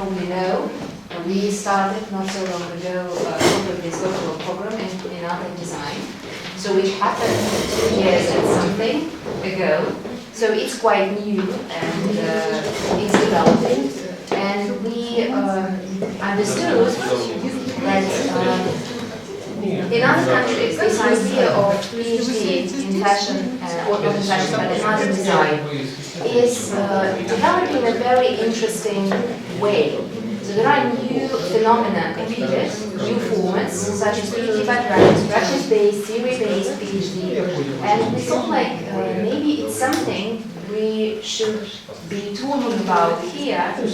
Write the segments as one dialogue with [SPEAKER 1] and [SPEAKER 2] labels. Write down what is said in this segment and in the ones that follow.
[SPEAKER 1] probably know, we started not so long ago with this virtual program in art and design. So it happened 2 years and something ago. So it's quite new and it's developing. And we understood that in other countries, this idea of PhD in fashion, or not in fashion, but in art and design, is developing in a very interesting way. So there are new phenomena appeared, new formats, such as PhD by practice, practice-based, theory-based PhD, and we thought like maybe it's something we should be talking about here to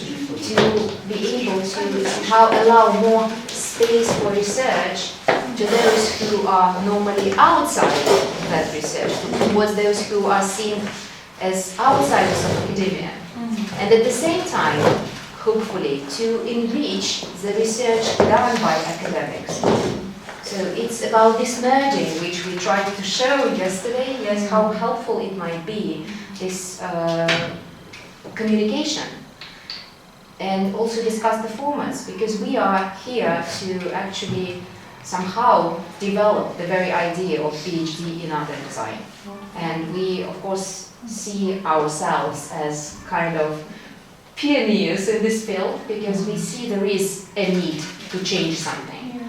[SPEAKER 1] be able to somehow allow more space for research to those who are normally outside of that research, towards those who are seen as outsiders of academia. And at the same time, hopefully, to enrich the research done by academics. So it's about this merging, which we tried to show yesterday, yes, how helpful it might be, this communication. And also discuss the formats, because we are here to actually somehow develop the very idea of PhD in art and design. And we, of course, see ourselves as kind of pioneers in this field, because we see there is a need to change something.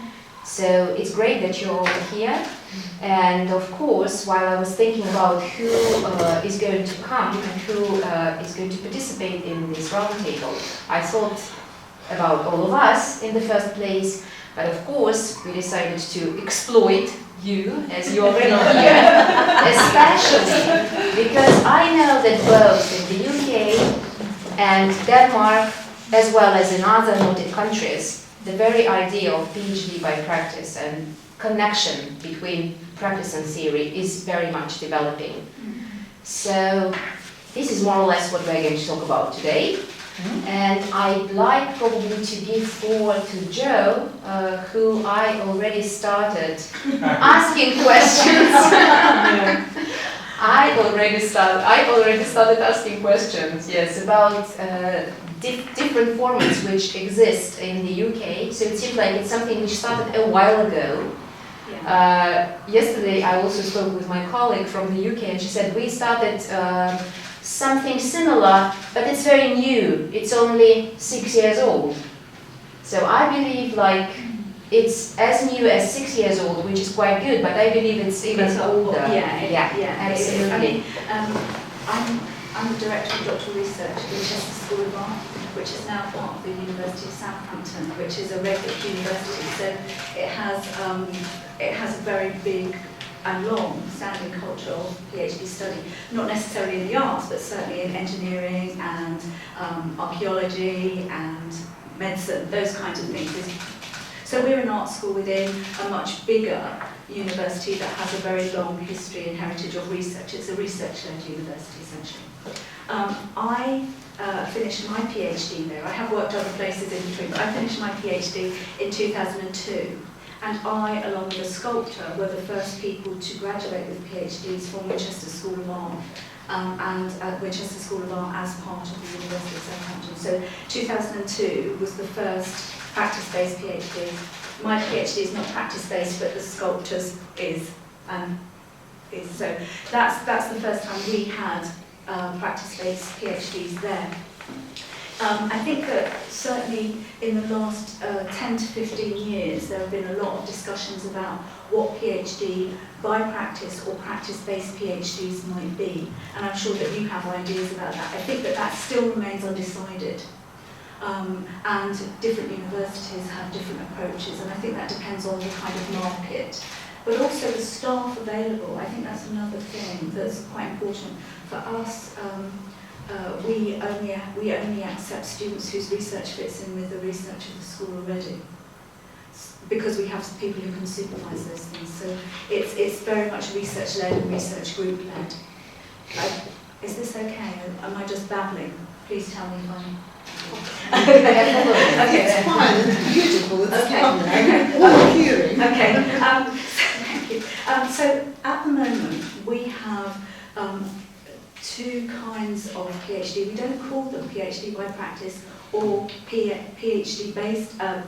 [SPEAKER 1] So it's great that you're all here. And of course, while I was thinking about who is going to come and who is going to participate in this roundtable, I thought about all of us in the first place. But of course, we decided to exploit you, as you're already here, especially because I know that both in the UK and Denmark, as well as in other Nordic countries, the very idea of PhD by practice and connection between practice and theory is very much developing. So this is more or less what we're going to talk about today. And I'd like probably to give forward to Joe, who I already started asking questions. I already started asking questions, yes, about different formats which exist in the UK. So it seems like it's something which started a while ago. Yesterday I also spoke with my colleague from the UK, and she said we started something similar, but it's very new. It's only 6 years old. So I believe like it's as new as 6 years old, which is quite good, but I believe it's even older.
[SPEAKER 2] Yeah,
[SPEAKER 1] absolutely.
[SPEAKER 2] I mean, I'm the director of doctoral research at the Участники School of Art, which is now part of the University of Southampton, which is a regular university. So it has a very big and long-standing culture of PhD study, not necessarily in the arts, but certainly in engineering and archaeology and medicine, those kinds of things. So we're an art school within a much bigger university that has a very long history and heritage of research. It's a research-led university, essentially. I finished my PhD there. I have worked other places in between, but I finished my PhD in 2002. And I, along with a sculptor, were the first people to graduate with PhDs from Winchester School of Art and at Winchester School of Art as part of the University of Southampton. So 2002 was the first practice-based PhD. My PhD is not practice-based, but the sculptor's is. So that's the first time we had practice-based PhDs there. I think that certainly in the last 10 to 15 years there have been a lot of discussions about what PhD by practice or practice-based PhDs might be, and I'm sure that you have ideas about that. I think that that still remains undecided, and different universities have different approaches, and I think that depends on the kind of market. But also the staff available, I think that's another thing that's quite important. For us, we only accept students whose research fits in with the research of the school already, because we have people who can supervise those things. So it's very much research-led and research group-led. Is this okay? Am I just babbling? Please tell me if I'm...
[SPEAKER 3] Okay, it's fine, it's beautiful, it's
[SPEAKER 2] okay.
[SPEAKER 3] What I'm hearing.
[SPEAKER 2] Okay, thank you. So at the moment we have two kinds of PhD. We don't call them PhD by practice or PhD based, a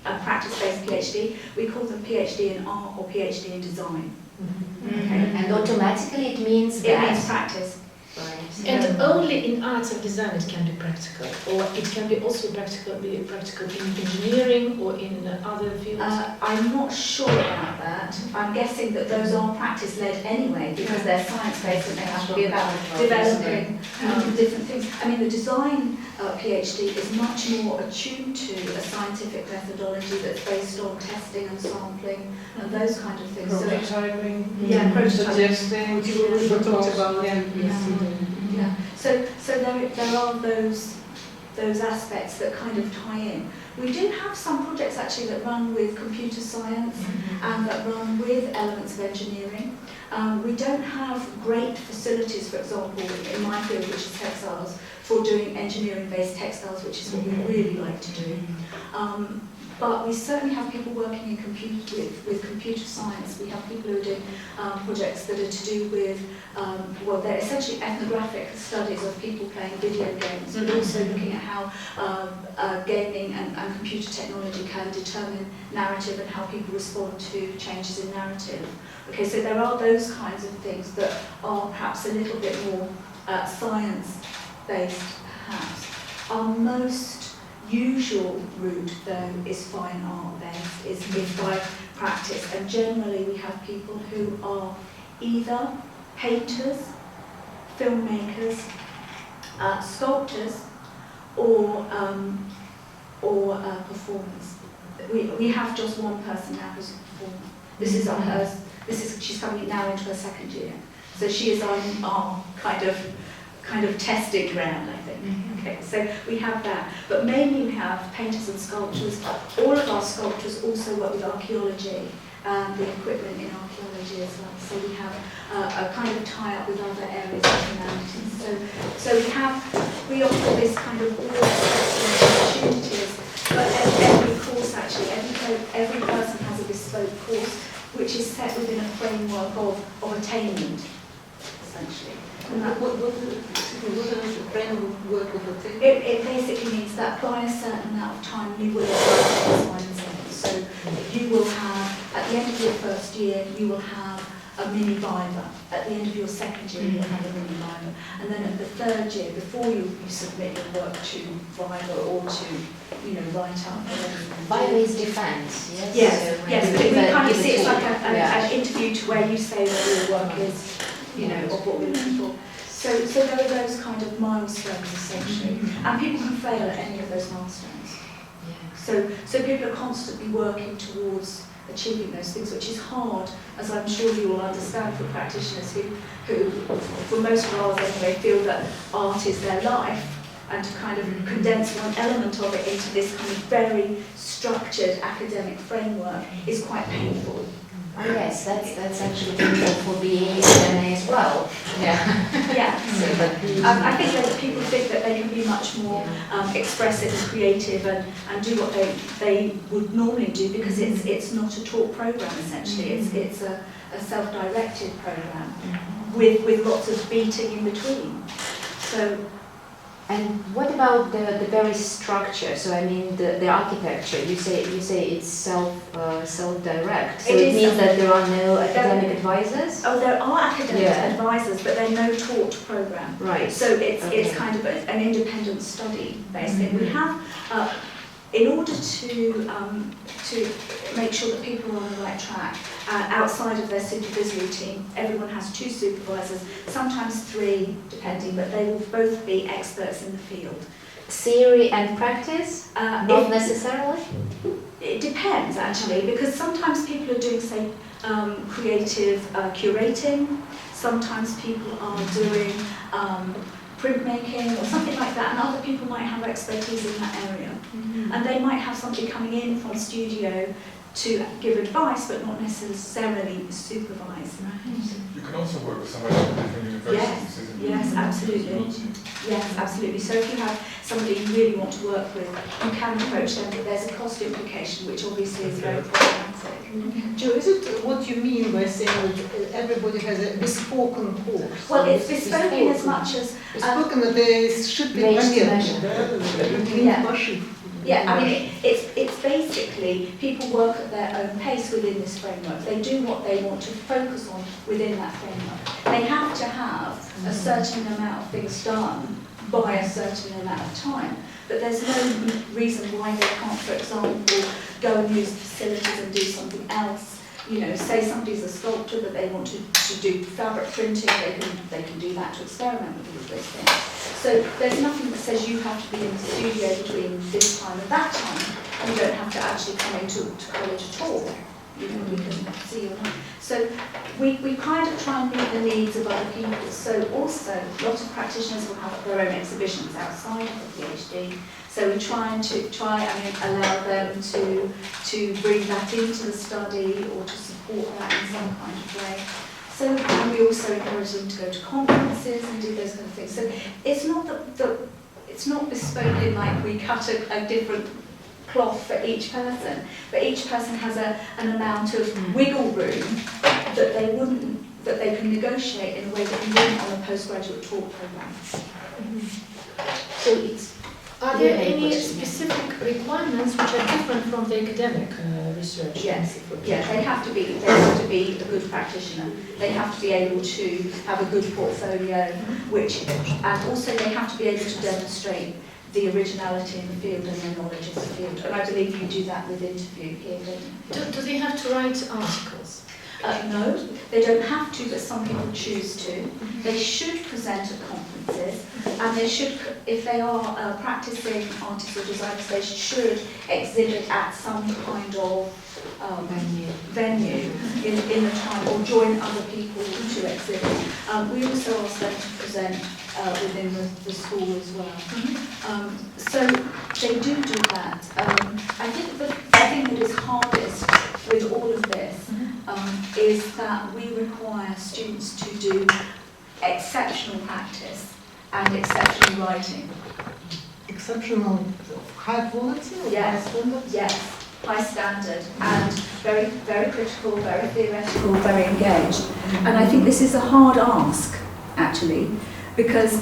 [SPEAKER 2] practice-based PhD. We call them PhD in art or PhD in design.
[SPEAKER 1] Okay. And automatically it means
[SPEAKER 2] It means practice.
[SPEAKER 1] Right.
[SPEAKER 4] And only in arts and design it can be practical, or it can be also practical in engineering or in other fields?
[SPEAKER 2] I'm not sure about that. I'm guessing that those are practice-led anyway, because they're science-based and they have to be about developing different things. I mean, the design PhD is much more attuned to a scientific methodology that's based on testing and sampling and those kind of things.
[SPEAKER 3] Prototyping,
[SPEAKER 2] Yeah, prototyping.
[SPEAKER 3] suggesting, which we talked about.
[SPEAKER 2] Yeah. So there are those aspects that kind of tie in. We do have some projects actually that run with computer science and that run with elements of engineering. We don't have great facilities, for example, in my field, which is textiles, for doing engineering-based textiles, which is what we really like to do. But we certainly have people working in with computer science. We have people who are doing projects that are to do with, well, they're essentially ethnographic studies of people playing video games, but also looking at how gaming and computer technology can determine narrative and how people respond to changes in narrative. Okay, so there are those kinds of things that are perhaps a little bit more science-based, perhaps. Our most usual route, though, is fine art-based, is by practice, and generally we have people who are either painters, filmmakers, sculptors, or performers. We have just one person now who's a performer. She's coming now into her second year, so she is on our kind of testing ground, I think. Okay, so we have that, but mainly we have painters and sculptors. All of our sculptors also work with archaeology and the equipment in archaeology as well. So we have a kind of tie-up with other areas of humanities. So we offer this kind of broad opportunities, but every course actually, every person has a bespoke course which is set within a framework of attainment, essentially. And that,
[SPEAKER 3] What is the framework of attainment?
[SPEAKER 2] it basically means that by a certain amount of time you will have X, Y, and Z. So you will have, at the end of your first year, you will have a mini Viva. At the end of your second year, you'll have a mini Viva. And then at the third year, before you submit your work to Viva or to, write up.
[SPEAKER 1] Viva is defense, yes?
[SPEAKER 2] Yes,
[SPEAKER 1] So
[SPEAKER 2] but we kind of see it's like
[SPEAKER 1] yeah.
[SPEAKER 2] an interview to where you say what your work is, of what we're looking for. So there are those kind of milestones essentially, and people can fail at any of those milestones.
[SPEAKER 1] Yeah.
[SPEAKER 2] So people are constantly working towards achieving those things, which is hard, as I'm sure you all understand, for practitioners who for most of ours anyway, feel that art is their life, and to kind of condense one element of it into this kind of very structured academic framework is quite painful.
[SPEAKER 1] Oh yes, that's actually painful for BA and MA as well. Yeah.
[SPEAKER 2] Yeah. I think that people think that they can be much more expressive and creative and do what they would normally do, because it's not a taught program essentially. It's a self-directed program with lots of beating in between. So.
[SPEAKER 1] And what about the very structure? So I mean the architecture. You say it's self-direct. So it means that there are no academic advisors.
[SPEAKER 2] Oh, there are academic advisors, but they're no taught program.
[SPEAKER 1] Right.
[SPEAKER 2] So it's kind of an independent study based thing. We have, in order to make sure that people are on the right track, outside of their supervisory team, everyone has 2 supervisors, sometimes 3, depending, but they will both be experts in the field.
[SPEAKER 1] Theory and practice? Not necessarily?
[SPEAKER 2] It depends, actually, because sometimes people are doing, say, creative curating, sometimes people are doing printmaking or something like that, and other people might have expertise in that area. And they might have somebody coming in from studio to give advice, but not necessarily supervise.
[SPEAKER 5] You can also work with somebody from different universities, isn't it?
[SPEAKER 2] Yes, absolutely. Yes, absolutely. So if you have somebody you really want to work with, you can approach them, but there's a cost implication, which obviously is very problematic.
[SPEAKER 3] Joe, is it what you mean by saying that everybody has a bespoke course?
[SPEAKER 2] Well, it's bespoke in as much as...
[SPEAKER 3] Bespoke, это сшитый момент, да?
[SPEAKER 2] Yeah, I mean, it's basically people work at their own pace within this framework. They do what they want to focus on within that framework. They have to have a certain amount of things done by a certain amount of time. But there's no reason why they can't, for example, go and use facilities and do something else. You know, say somebody's a sculptor but they want to do fabric printing, they can do that to experiment with all of those things. So there's nothing that says you have to be in the studio between this time and that time. You don't have to actually come into college at all. You know, we can see your life. So we kind of try and meet the needs of other people. So also, a lot of practitioners will have their own exhibitions outside of the PhD. So we try and allow them to bring that into the study or to support that in some kind of way. So and we also encourage them to go to conferences and do those kind of things. So it's not it's not bespoke in like we cut a different cloth for each person, but each person has an amount of wiggle room that they can negotiate in a way that you wouldn't on a postgraduate talk program.
[SPEAKER 4] So are there any specific requirements which are different from the academic research?
[SPEAKER 2] Yes, yeah, they have to be a good practitioner. They have to be able to have a good portfolio, and also they have to be able to demonstrate the originality in the field and their knowledge of the field. And I believe you do that with interview here, don't you?
[SPEAKER 4] Do they have to write articles?
[SPEAKER 2] No, they don't have to, but some people choose to. They should present at conferences, and they should, if they are practicing artists or designers, they should exhibit at some kind of venue in the time, or join other people to exhibit. We also ask them to present within the school as well. So they do that. I think the thing that is hardest with all of this is that we require students to do exceptional practice and exceptional writing.
[SPEAKER 3] Exceptional high quality?
[SPEAKER 2] Yes, yes, high standard, and very, very critical, very theoretical, very engaged. And I think this is a hard ask, actually, because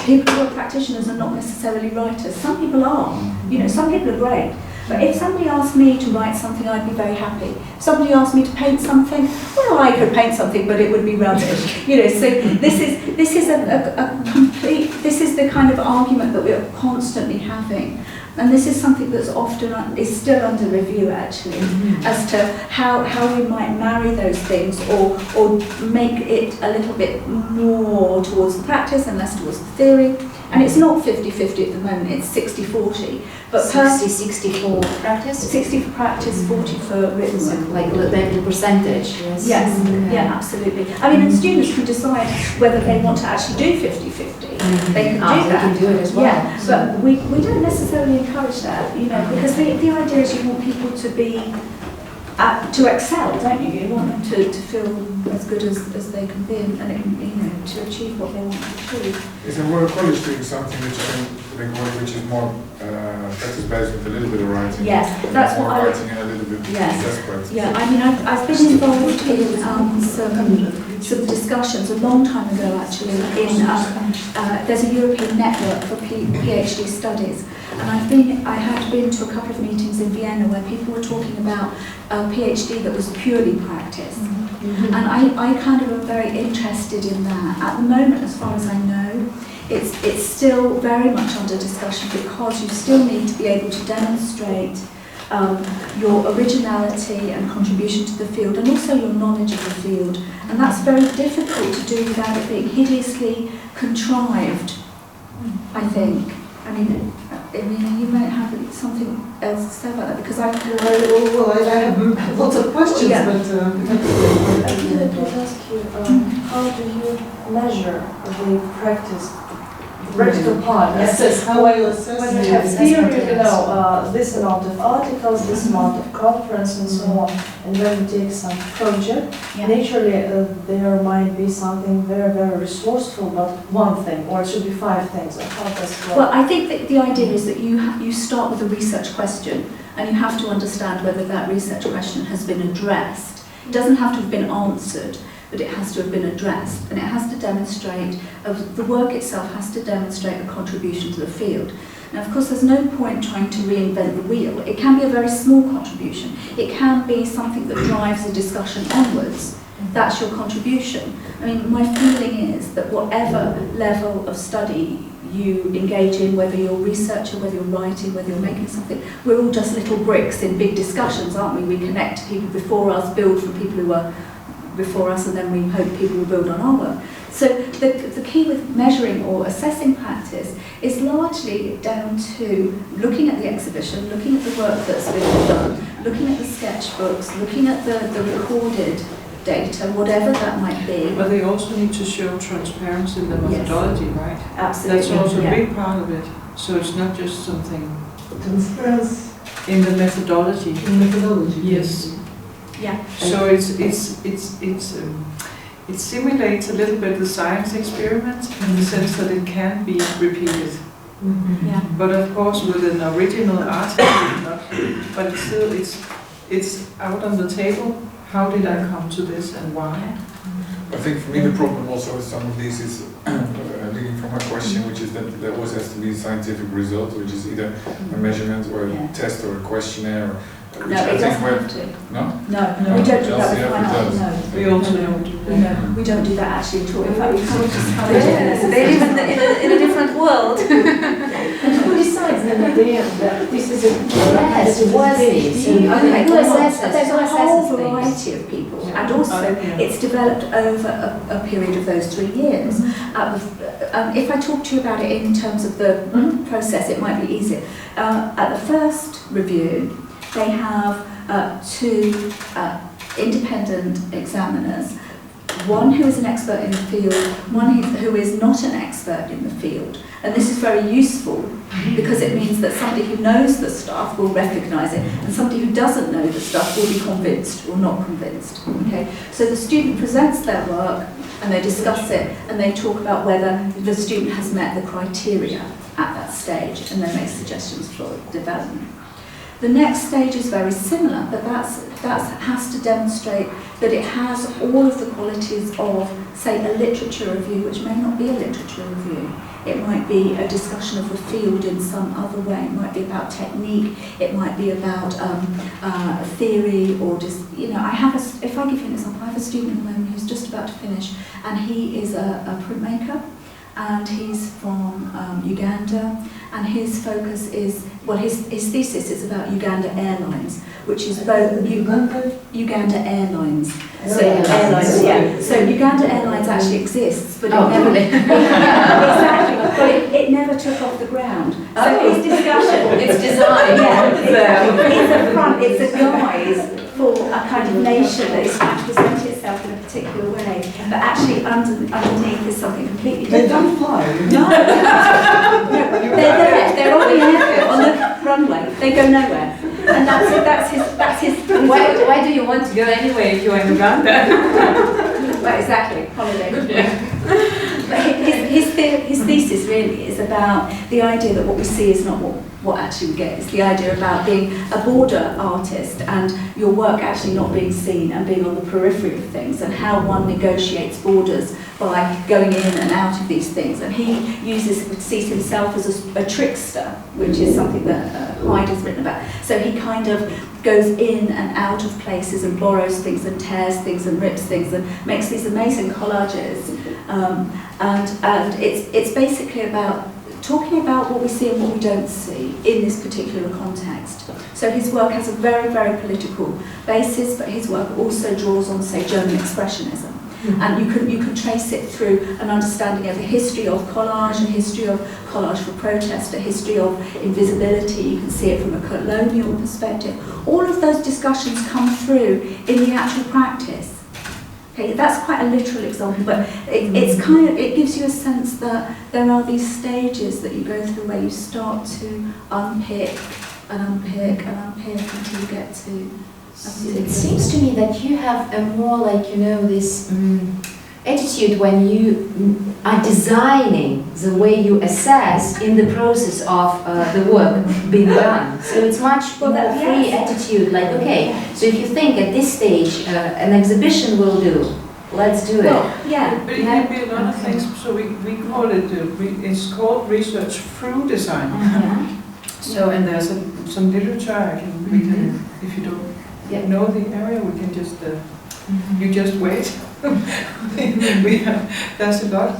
[SPEAKER 2] people who are practitioners are not necessarily writers. Some people are, you know, some people are great. But if somebody asked me to write something, I'd be very happy. If somebody asked me to paint something, well, I could paint something, but it would be rubbish. You know, so this is a complete. This is the kind of argument that we are constantly having, and this is something that's often is still under review, actually, as to how we might marry those things or make it a little bit more towards the practice and less towards the theory. And it's not 50-50 at the moment, it's 60-40. But
[SPEAKER 1] 60-64 practice?
[SPEAKER 2] 60 for practice, 40 for written work.
[SPEAKER 1] Like the percentage, yes.
[SPEAKER 2] Yes, yeah, absolutely. I mean, and students can decide whether they want to actually do 50-50. They can do that.
[SPEAKER 1] They can do it as well.
[SPEAKER 2] Yeah, but we don't necessarily encourage that, you know, because the idea is you want people to be, to excel, don't you? You want them to feel as good as they can be and you know, to achieve what they want to achieve.
[SPEAKER 5] Is the Royal College doing something which is more practice-based with a little bit of writing?
[SPEAKER 2] Yes, that's what I would...
[SPEAKER 5] Writing and a little bit
[SPEAKER 2] yes.
[SPEAKER 5] practice.
[SPEAKER 2] Yeah, I mean, I've been involved in some discussions a long time ago, actually, in there's a European network for PhD studies, and I had been to a couple of meetings in Vienna where people were talking about a PhD that was purely practice. And I kind of am very interested in that. At the moment, as far as I know, it's still very much under discussion because you still need to be able to demonstrate your originality and contribution to the field, and also your knowledge of the field. And that's very difficult to do without it being hideously contrived, I think. I mean, you might have something else to say about that, because I
[SPEAKER 3] have lots of questions,
[SPEAKER 2] yeah.
[SPEAKER 3] but...
[SPEAKER 6] I could ask you, how do you measure the practical part.
[SPEAKER 3] Assess, how are you assessing?
[SPEAKER 6] When you have theory, you know, this amount of articles, this amount of conference and so on, and when you take some project, naturally there might be something very, very resourceful, but one thing, or it should be 5 things, or how does it work?
[SPEAKER 2] Well, I think that the idea is that you start with a research question, and you have to understand whether that research question has been addressed. It doesn't have to have been answered, but it has to have been addressed, and it has to demonstrate, the work itself has to demonstrate a contribution to the field. Now, of course, there's no point trying to reinvent the wheel. It can be a very small contribution. It can be something that drives the discussion onwards. That's your contribution. I mean, my feeling is that whatever level of study you engage in, whether you're a researcher, whether you're writing, whether you're making something, we're all just little bricks in big discussions, aren't we? We connect to people before us, build from people who were before us, and then we hope people will build on our work. So the key with measuring or assessing practice is largely down to looking at the exhibition, looking at the work that's been done, looking at the sketchbooks, looking at the recorded data, whatever that might be.
[SPEAKER 7] But they also need to show transparency in the methodology, right?
[SPEAKER 2] Absolutely.
[SPEAKER 7] That's also a big part of it. So it's not just something
[SPEAKER 3] Transparency
[SPEAKER 7] in the methodology.
[SPEAKER 3] in methodology.
[SPEAKER 7] Yes.
[SPEAKER 2] Yeah.
[SPEAKER 7] So it simulates a little bit the science experiment in the sense that it can be repeated.
[SPEAKER 2] Yeah.
[SPEAKER 7] But of course, with an original article, not, but it's still it's out on the table. How did I come to this and why?
[SPEAKER 5] I think for me the problem also with some of these is leading from a question, which is that there always has to be a scientific result, which is either a measurement or a test or a questionnaire. Which
[SPEAKER 2] No,
[SPEAKER 5] I
[SPEAKER 2] it
[SPEAKER 5] think
[SPEAKER 2] doesn't
[SPEAKER 5] we're-
[SPEAKER 2] have to.
[SPEAKER 5] No?
[SPEAKER 2] No, we don't do that with
[SPEAKER 5] LCF
[SPEAKER 2] fine art,
[SPEAKER 5] does.
[SPEAKER 2] no.
[SPEAKER 7] We also don't do that.
[SPEAKER 2] No, we don't do that actually at all. In fact, we can't discourage
[SPEAKER 1] Yes,
[SPEAKER 2] it.
[SPEAKER 1] they live in a different world.
[SPEAKER 6] And who decides then at the end that this is a
[SPEAKER 1] Yes, worthy. So, okay, who assesses?
[SPEAKER 2] There's
[SPEAKER 1] Who
[SPEAKER 2] a whole
[SPEAKER 1] assesses things?
[SPEAKER 2] variety of people, and also
[SPEAKER 7] Yeah.
[SPEAKER 2] it's developed over a period of those 3 years. If I talk to you about it in terms of the process, it might be easier. At the first review, they have 2 independent examiners, one who is an expert in the field, one who is not an expert in the field. And this is very useful because it means that somebody who knows the stuff will recognise it, and somebody who doesn't know the stuff will be convinced or not convinced. Okay? So the student presents their work and they discuss it and they talk about whether the student has met the criteria at that stage, and then make suggestions for development. The next stage is very similar, but that has to demonstrate that it has all of the qualities of, say, a literature review, which may not be a literature review. It might be a discussion of the field in some other way. It might be about technique. It might be about theory, or just, you know, if I give you an example, I have a student at the moment who's just about to finish, and he is a printmaker, and he's from Uganda, and his focus is, well, his thesis is about Uganda Airlines, which is both Uganda Airlines. So airlines, yeah. So Uganda Airlines actually exists, but it never exactly, but it never took off the ground. So his discussion,
[SPEAKER 1] It's design.
[SPEAKER 2] it's a guise for a kind of nation that is trying to present itself in a particular way, but actually underneath is something completely
[SPEAKER 3] They
[SPEAKER 2] different.
[SPEAKER 3] don't fly.
[SPEAKER 2] No, they're on the airfield, on the runway. They go nowhere, and that's his.
[SPEAKER 1] Why do you want to go anyway if you're in Uganda?
[SPEAKER 2] Well, exactly, holiday. But his thesis really is about the idea that what we see is not what actually we get. It's the idea about being a border artist and your work actually not being seen and being on the periphery of things, and how one negotiates borders by going in and out of these things. And he sees himself as a trickster, which is something that Hyde has written about. So he kind of goes in and out of places and borrows things and tears things and rips things and makes these amazing collages. And it's basically about talking about what we see and what we don't see in this particular context. So his work has a very, very political basis, but his work also draws on, say, German expressionism. And you can trace it through an understanding of the history of collage, a history of collage for protest, a history of invisibility. You can see it from a colonial perspective. All of those discussions come through in the actual practice. Okay, that's quite a literal example, but it's kind of, it gives you a sense that there are these stages that you go through where you start to unpick and unpick and unpick until you get to.
[SPEAKER 1] It seems to me that you have a more like, you know, this attitude when you are designing the way you assess in the process of the work being done. So it's much more free attitude, like, okay, so if you think at this stage an exhibition will do, let's do it.
[SPEAKER 2] Well, yeah.
[SPEAKER 7] But it can be a lot of things, so we call it, it's called research through design. So, and there's some literature, we can, if you don't know the area, we can just, you just wait. There's a lot.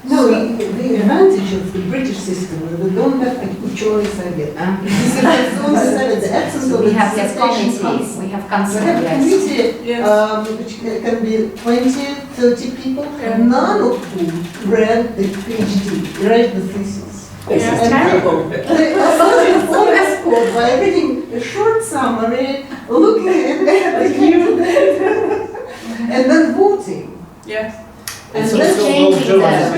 [SPEAKER 3] No, the advantage of the British system is we don't have a choice совета.
[SPEAKER 1] We have committees, we have council,
[SPEAKER 3] We have a committee which can be 20, 30 people, none of whom read the PhD, read the thesis.
[SPEAKER 2] This is terrible.
[SPEAKER 3] They are always scored by reading a short summary, looking at the candidate, and then voting.
[SPEAKER 7] Yes.
[SPEAKER 3] And
[SPEAKER 1] it's
[SPEAKER 3] that's
[SPEAKER 1] changing that.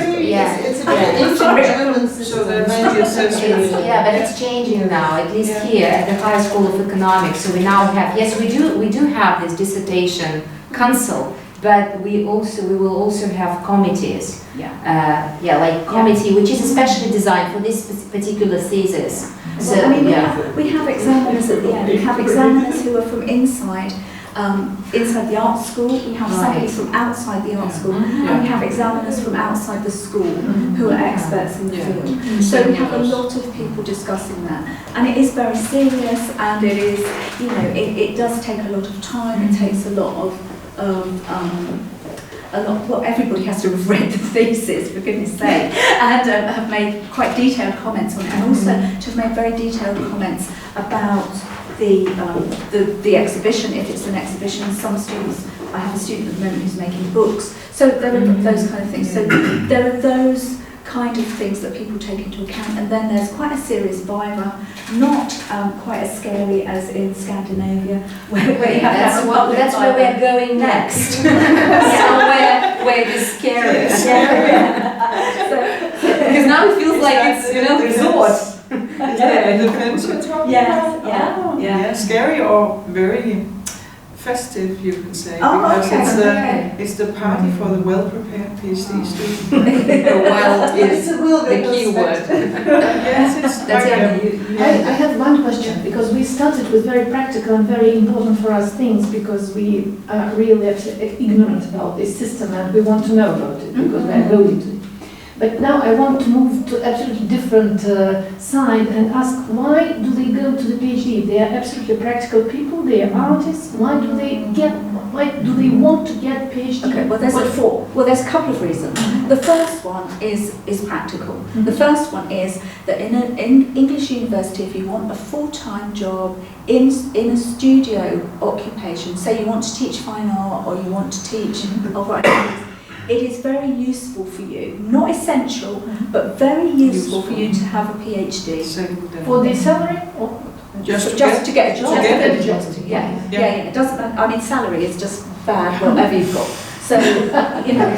[SPEAKER 3] It's a very ancient German system.
[SPEAKER 7] So that's 19th century.
[SPEAKER 1] Yeah, but it's changing now, at least here at the High School of Economics. So we now have, yes, we do have this dissertation council, but we will also have committees. Like committee, which is especially designed for this particular thesis. So
[SPEAKER 2] I mean, we have examiners at the end. We have examiners who are from inside the art school. We have somebody from outside the art school, and we have examiners from outside the school who are experts in the field. So we have a lot of people discussing that, and it is very serious, and it is, you know, it does take a lot of time. It takes a lot of well, everybody has to have read the thesis, for goodness sake, and have made quite detailed comments on it, and also to have made very detailed comments about the exhibition, if it's an exhibition. Some students, I have a student at the moment who's making books, so there are those kind of things. So there are those kind of things that people take into account, and then there's quite a serious viva, not quite as scary as in Scandinavia, where you have
[SPEAKER 1] that's where we're going next. Somewhere where it is scary. Because now it feels like it's, you know, resort.
[SPEAKER 7] It depends what you're talking about. Yeah. Scary or very festive, you can say, because it's the party for the well-prepared PhD student.
[SPEAKER 1] Well, it's the key word.
[SPEAKER 7] Yes, it's
[SPEAKER 8] I have one question, because we started with very practical and very important for us things, because we are really ignorant about this system and we want to know about it, because we are going to it. But now I want to move to absolutely different side and ask, why do they go to the PhD? They are absolutely practical people, they are artists. Why do they want to get PhD?
[SPEAKER 2] Okay, well, there's a couple of reasons. The first one is practical. The first one is that in an English university, if you want a full-time job in a studio occupation, say you want to teach fine art or you want to teach writing, it is very useful for you, not essential, but very useful for you to have a PhD.
[SPEAKER 8] For the salary? Or
[SPEAKER 2] just to get a job. Yeah. It doesn't matter. I mean, salary is just bad, whatever you've got. So, you know,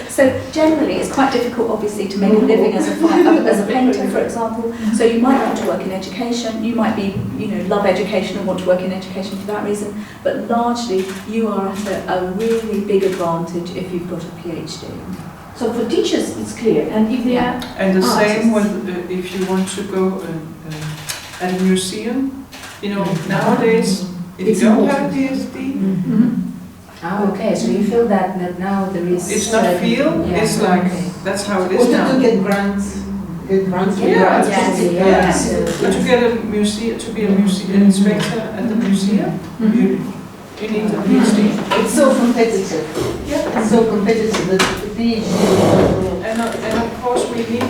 [SPEAKER 2] so generally it's quite difficult, obviously, to make a living as a painter, for example. So you might want to work in education, you might be, you know, love education and want to work in education for that reason, but largely you are at a really big advantage if you've got a PhD.
[SPEAKER 8] so for teachers it's clear, and if they are
[SPEAKER 7] And the
[SPEAKER 8] artists.
[SPEAKER 7] same with if you want to go at a museum, you know, nowadays, if you don't have a PhD,
[SPEAKER 1] Oh, okay, so you feel that now there is...
[SPEAKER 7] it's not feel, it's like, that's how it is
[SPEAKER 3] Or
[SPEAKER 7] now.
[SPEAKER 3] to get grants. Get grants.
[SPEAKER 7] But to get a museum, to be an inspector at the museum, you need a PhD.
[SPEAKER 3] It's so competitive. It's so competitive that the PhD.
[SPEAKER 7] And of course we need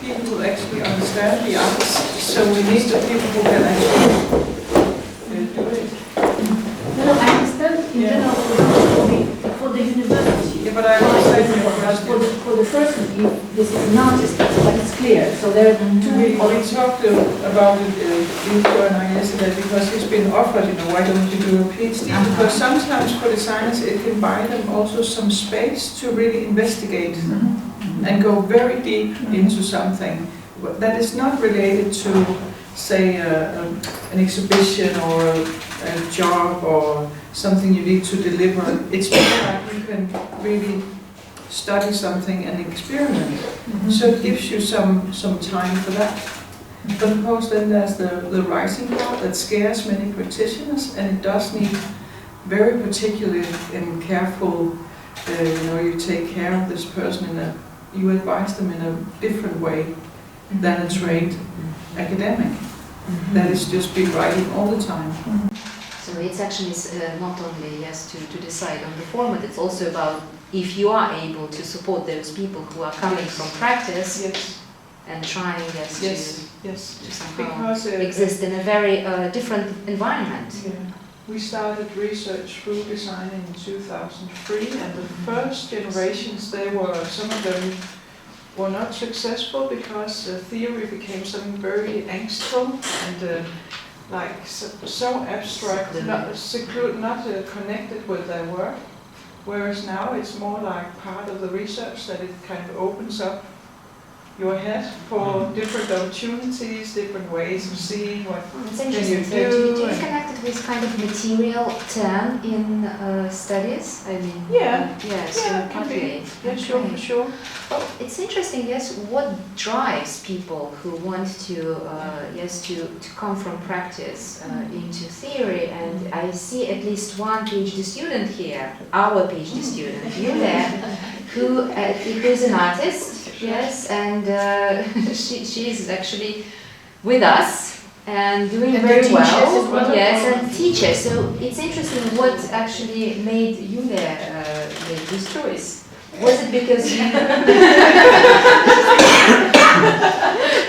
[SPEAKER 7] people who actually understand the arts. So we need the people who can actually do it.
[SPEAKER 8] No, I understand in general for the university.
[SPEAKER 7] Yeah, but I understand your
[SPEAKER 8] For
[SPEAKER 7] question.
[SPEAKER 8] the person, if this is an artist, but it's clear.
[SPEAKER 6] So there are two.
[SPEAKER 7] We talked about it, Ilko and I yesterday, because he's been offered, why don't you do a PhD? Because sometimes for designers it can buy them also some space to really investigate and go very deep into something that is not related to, say, an exhibition or a job or something you need to deliver. It's more like you can really study something and experiment. So it gives you some time for that. But of course then there's the writing part that scares many practitioners, and it does need very particular and careful, you take care of this person you advise them in a different way than a trained academic that is just been writing all the time.
[SPEAKER 1] So it's actually not only to decide on the format, it's also about if you are able to support those people who are coming from practice and trying to somehow exist in a very different environment.
[SPEAKER 7] Yeah. We started research through design in 2003, and the first generations, some of them were not successful because theory became something very angstful and so abstract, not connected with their work. Whereas now it's more like part of the research that it kind of opens up your head for different opportunities, different ways of seeing what
[SPEAKER 1] It's
[SPEAKER 7] can you
[SPEAKER 1] interesting. So
[SPEAKER 7] do.
[SPEAKER 1] do you connect it with kind of material term in studies? I mean,
[SPEAKER 7] Can be. Yeah, sure, for sure.
[SPEAKER 1] Well, it's interesting, what drives people who want to come from practice into theory, and I see at least one PhD student here, our PhD student, who is an artist, and she's actually with us and doing very well, and teacher. So it's interesting what actually made Julia make this choice. Was it because you...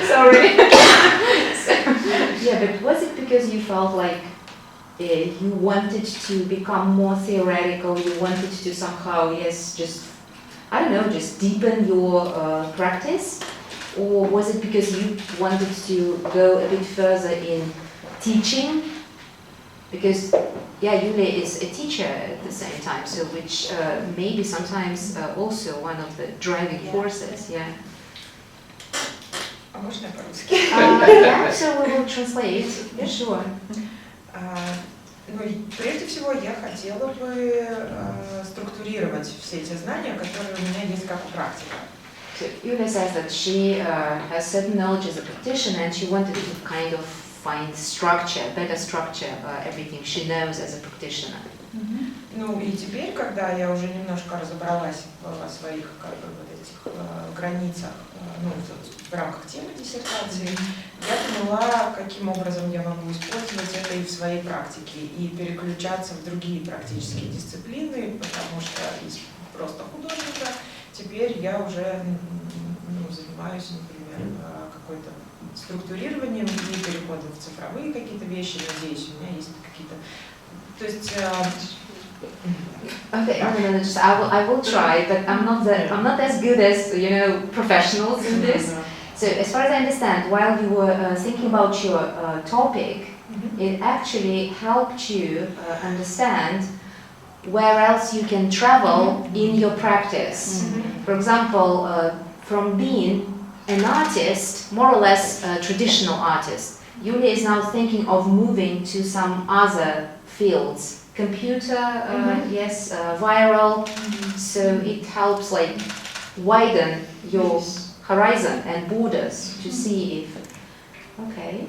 [SPEAKER 1] Sorry. But was it because you felt like you wanted to become more theoretical, you wanted to somehow, just deepen your practice? Or was it because you wanted to go a bit further in teaching? Because, Julia is a teacher at the same time, so which may be sometimes also one of the driving forces,
[SPEAKER 9] Можно по-русски?
[SPEAKER 1] So we will translate. Yeah, sure.
[SPEAKER 9] Прежде всего, я хотела бы структурировать все эти знания, которые у меня есть как практика.
[SPEAKER 1] So Julia says that she has certain knowledge as a practitioner, and she wanted to kind of find better structure, everything she knows as a practitioner.
[SPEAKER 9] И теперь, когда я уже немножко разобралась в своих границах, в рамках темы диссертации, я поняла, каким образом я могу использовать это и в своей практике, и переключаться в другие практические дисциплины, потому что из просто художника теперь я уже занимаюсь, например, какой-то структурированием и переходом в цифровые какие-то вещи. Надеюсь, у меня есть какие-то... То есть...
[SPEAKER 1] Okay, I will try, but I'm not as good as professionals in this. So as far as I understand, while you were thinking about your topic, it actually helped you understand where else you can travel in your practice. For example, from being an artist, more or less a traditional artist, Julia is now thinking of moving to some other fields. Computer, viral, so it helps widen your horizon and borders to see if, I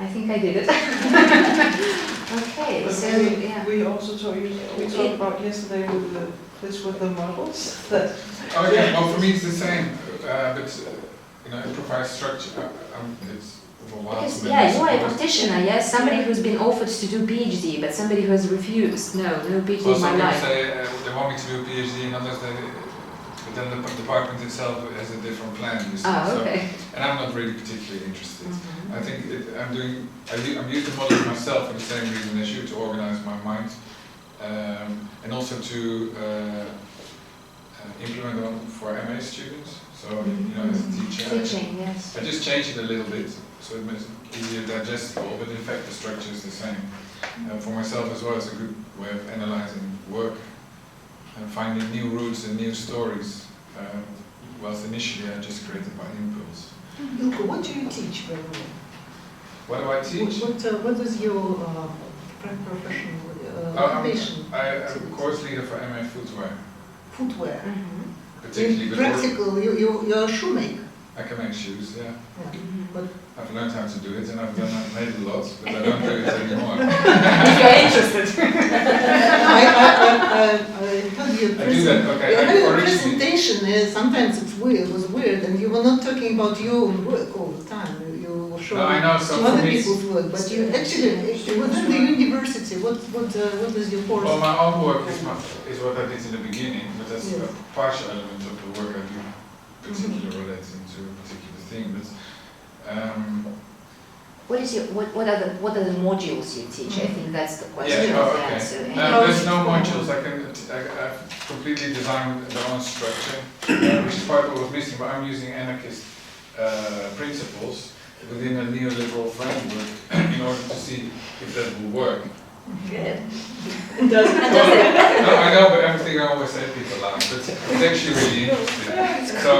[SPEAKER 1] think I did it. Okay, so
[SPEAKER 7] We also talked about yesterday with the models that...
[SPEAKER 5] Well for me it's the same, but it provides structure.
[SPEAKER 1] Because, you are a practitioner, somebody who's been offered to do PhD, but somebody who has refused. No PhD in my life.
[SPEAKER 5] Some people say they want me to do a PhD, and others but then the department itself has a different plan.
[SPEAKER 1] Okay.
[SPEAKER 5] And I'm not really particularly interested. I think I'm using models myself for the same reason as you, to organize my mind, and also to implement them for MA students. So as a teacher.
[SPEAKER 1] Teaching, yes.
[SPEAKER 5] I just changed it a little bit so it makes it easier digestible, but in fact the structure is the same. For myself as well, it's a good way of analyzing work and finding new routes and new stories, whilst initially I just created by impulse.
[SPEAKER 3] Ilko, what do you teach, by the way?
[SPEAKER 5] What do I teach?
[SPEAKER 3] What is your professional occupation?
[SPEAKER 5] I'm a course leader for MA Footwear.
[SPEAKER 3] Footwear.
[SPEAKER 5] Particularly
[SPEAKER 3] In
[SPEAKER 5] good
[SPEAKER 3] practical, you're a shoemaker.
[SPEAKER 5] I can make shoes, yeah.
[SPEAKER 3] But
[SPEAKER 5] I've learned how to do it and I've made a lot, but I don't do it anymore.
[SPEAKER 1] If you're interested.
[SPEAKER 3] I heard your
[SPEAKER 5] I do that, okay.
[SPEAKER 3] your presentation. Sometimes it was weird, and you were not talking about your own work all the time. You were showing
[SPEAKER 5] No, I know, so
[SPEAKER 3] other
[SPEAKER 5] for me
[SPEAKER 3] people's work, but you actually within the university. What is your course?
[SPEAKER 5] well, my own work is what I did in the beginning, but that's a partial element of the work I do, particularly relating to a particular thing. But
[SPEAKER 1] what are the modules you teach? I think that's the question.
[SPEAKER 5] yeah, okay.
[SPEAKER 1] So,
[SPEAKER 5] There's no modules. I've completely designed the own structure, which is part of what was missing. But I'm using anarchist principles within a neoliberal framework in order to see if that will work.
[SPEAKER 1] Good.
[SPEAKER 5] No, I know, but everything I always say people laugh, but it's actually really interesting. So,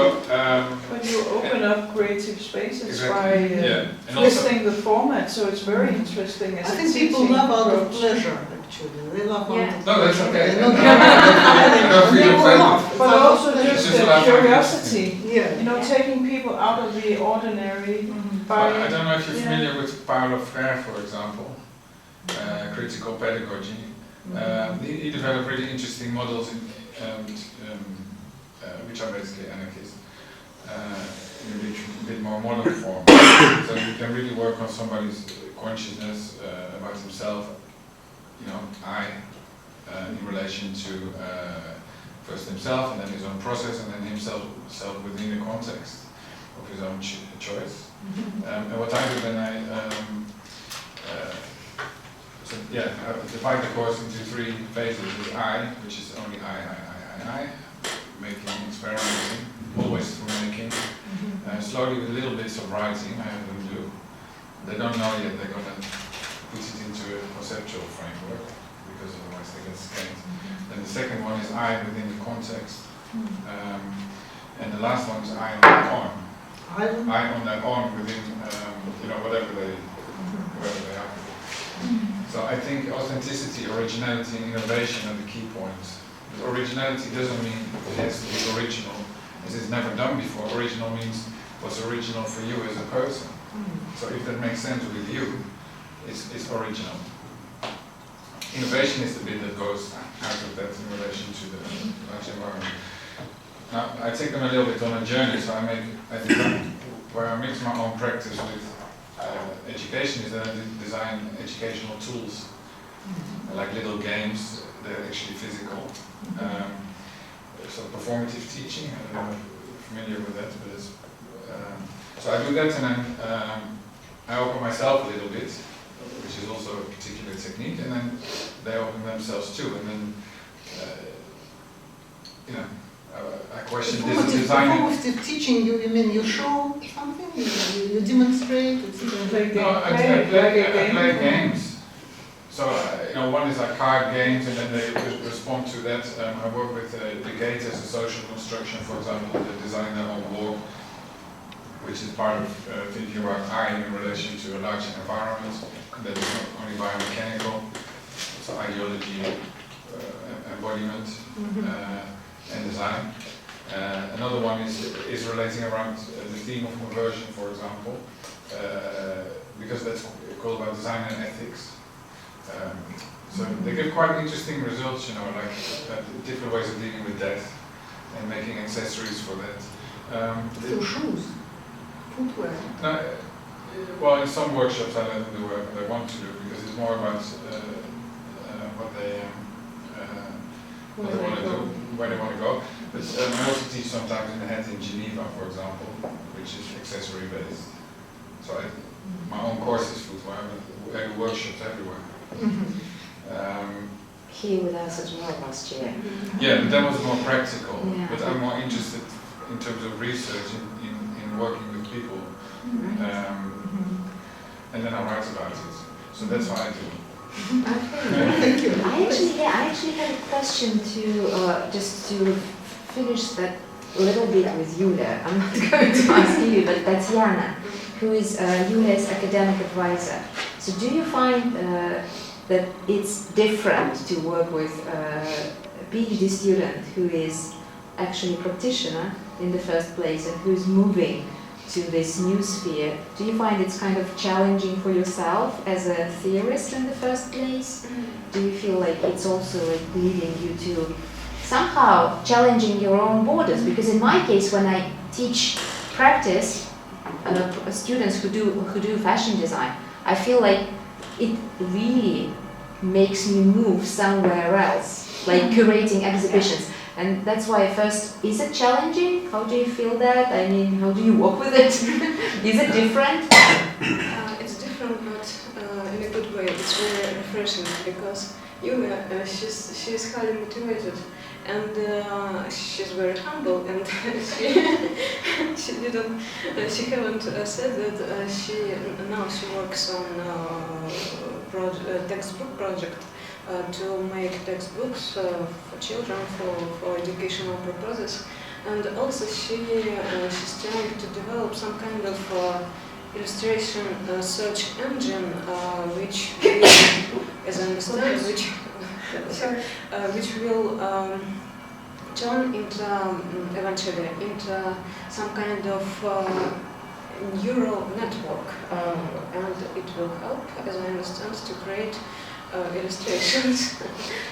[SPEAKER 7] When you open up creative spaces
[SPEAKER 5] exactly,
[SPEAKER 7] by
[SPEAKER 5] yeah. And also,
[SPEAKER 7] twisting the format, so it's very interesting as
[SPEAKER 3] I
[SPEAKER 7] a
[SPEAKER 3] think people
[SPEAKER 7] teaching
[SPEAKER 3] love out of
[SPEAKER 7] approach.
[SPEAKER 3] pleasure. Actually, they love out of
[SPEAKER 5] no, that's okay.
[SPEAKER 3] They
[SPEAKER 5] I
[SPEAKER 3] don't-
[SPEAKER 5] don't feel
[SPEAKER 3] they
[SPEAKER 5] offended.
[SPEAKER 3] laugh.
[SPEAKER 7] But also
[SPEAKER 5] It's
[SPEAKER 7] just
[SPEAKER 5] just
[SPEAKER 7] the
[SPEAKER 5] about
[SPEAKER 7] curiosity,
[SPEAKER 3] Yeah.
[SPEAKER 7] you know, taking people out of the ordinary
[SPEAKER 5] I
[SPEAKER 7] by,
[SPEAKER 5] don't know if you're familiar with Paulo Freire, for example, critical pedagogy. He developed really interesting models which are basically anarchist, in a bit more modern form. So you can really work on somebody's consciousness about himself, you know, in relation to first himself and then his own process and then himself within the context of his own choice. And what I do then I divide the course into 3 phases. There's I, which is only I, making, experimenting, always through making. Slowly with little bits of writing, I have them do. They don't know yet they're going to put it into a conceptual framework, because otherwise they get scared. Then the second one is I within the context. And the last one is I on that on. I on that on within, whatever they are. So I think authenticity, originality, and innovation are the key points. But originality doesn't mean it has to be original, as it's never done before. Original means what's original for you as a person. So if that makes sense with you, it's original. Innovation is the bit that goes out of that in relation to the large environment. Now, I take them a little bit on a journey, so I design where I mix my own practice with education is that I design educational tools, like little games. They're actually physical. So performative teaching, I don't know if you're familiar with that, but it's, so I do that and then I open myself a little bit, which is also a particular technique, and then they open themselves too, and then, I question this design.
[SPEAKER 3] Performative teaching, you mean you show something? You demonstrate?
[SPEAKER 5] No, I play games. So, one is like card games, and then they respond to that. I work with the gate as a social construction, for example, the designer on board, which is part of thinking about I in relation to a larger environment that is not only biomechanical, so ideology, embodiment, and design. Another one is relating around the theme of conversion, for example, because that's called about design and ethics. So they give quite interesting results, like different ways of dealing with death and making accessories for that.
[SPEAKER 3] So shoes, footwear.
[SPEAKER 5] No, well, in some workshops I let them do what they want to do, because it's more about what they want to do, where they want to go. But I also teach sometimes in the head in Geneva, for example, which is accessory based. So my own course is footwear, but I do workshops everywhere.
[SPEAKER 1] Here with us as well last year.
[SPEAKER 5] Yeah, but that was more practical.
[SPEAKER 1] Yeah.
[SPEAKER 5] But I'm more interested in terms of research in working with people. And then I write about it. So that's what I do.
[SPEAKER 1] Thank you. I actually had a question to just to finish that a little bit with Yulia. I'm not going to ask you, but Tatьяna, who is Yulia's academic advisor. So do you find that it's different to work with a PhD student who is actually a practitioner in the first place and who is moving to this new sphere? Do you find it's kind of challenging for yourself as a theorist in the first place? Do you feel like it's also like leading you to somehow challenging your own borders? Because in my case, when I teach practice students who do fashion design, I feel like it really makes me move somewhere else, like curating exhibitions. And that's why first, is it challenging? How do you feel that? I mean, how do you work with it? Is it different?
[SPEAKER 10] It's different, but in a good way. It's very refreshing because Yulia, she's highly motivated and she's very humble, and she haven't said that she works on textbook project. To make textbooks for children for educational purposes, and also she's trying to develop some kind of illustration search engine, which will, as I understand, which will turn into eventually into some kind of neural network, and it will help, as I understand, to create illustrations.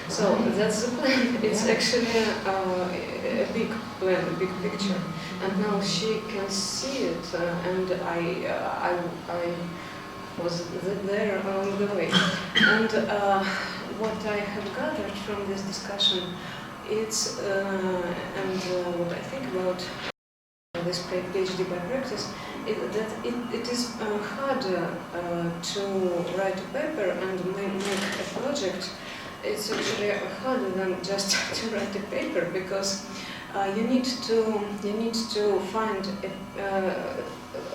[SPEAKER 10] So that's the plan. It's actually a big plan, a big picture, and now she can see it, and I was there along the way. And what I have gathered from this discussion, it's and what I think about this PhD by practice, it is harder to write a paper and make a project. It's actually harder than just to write a paper, because you need to find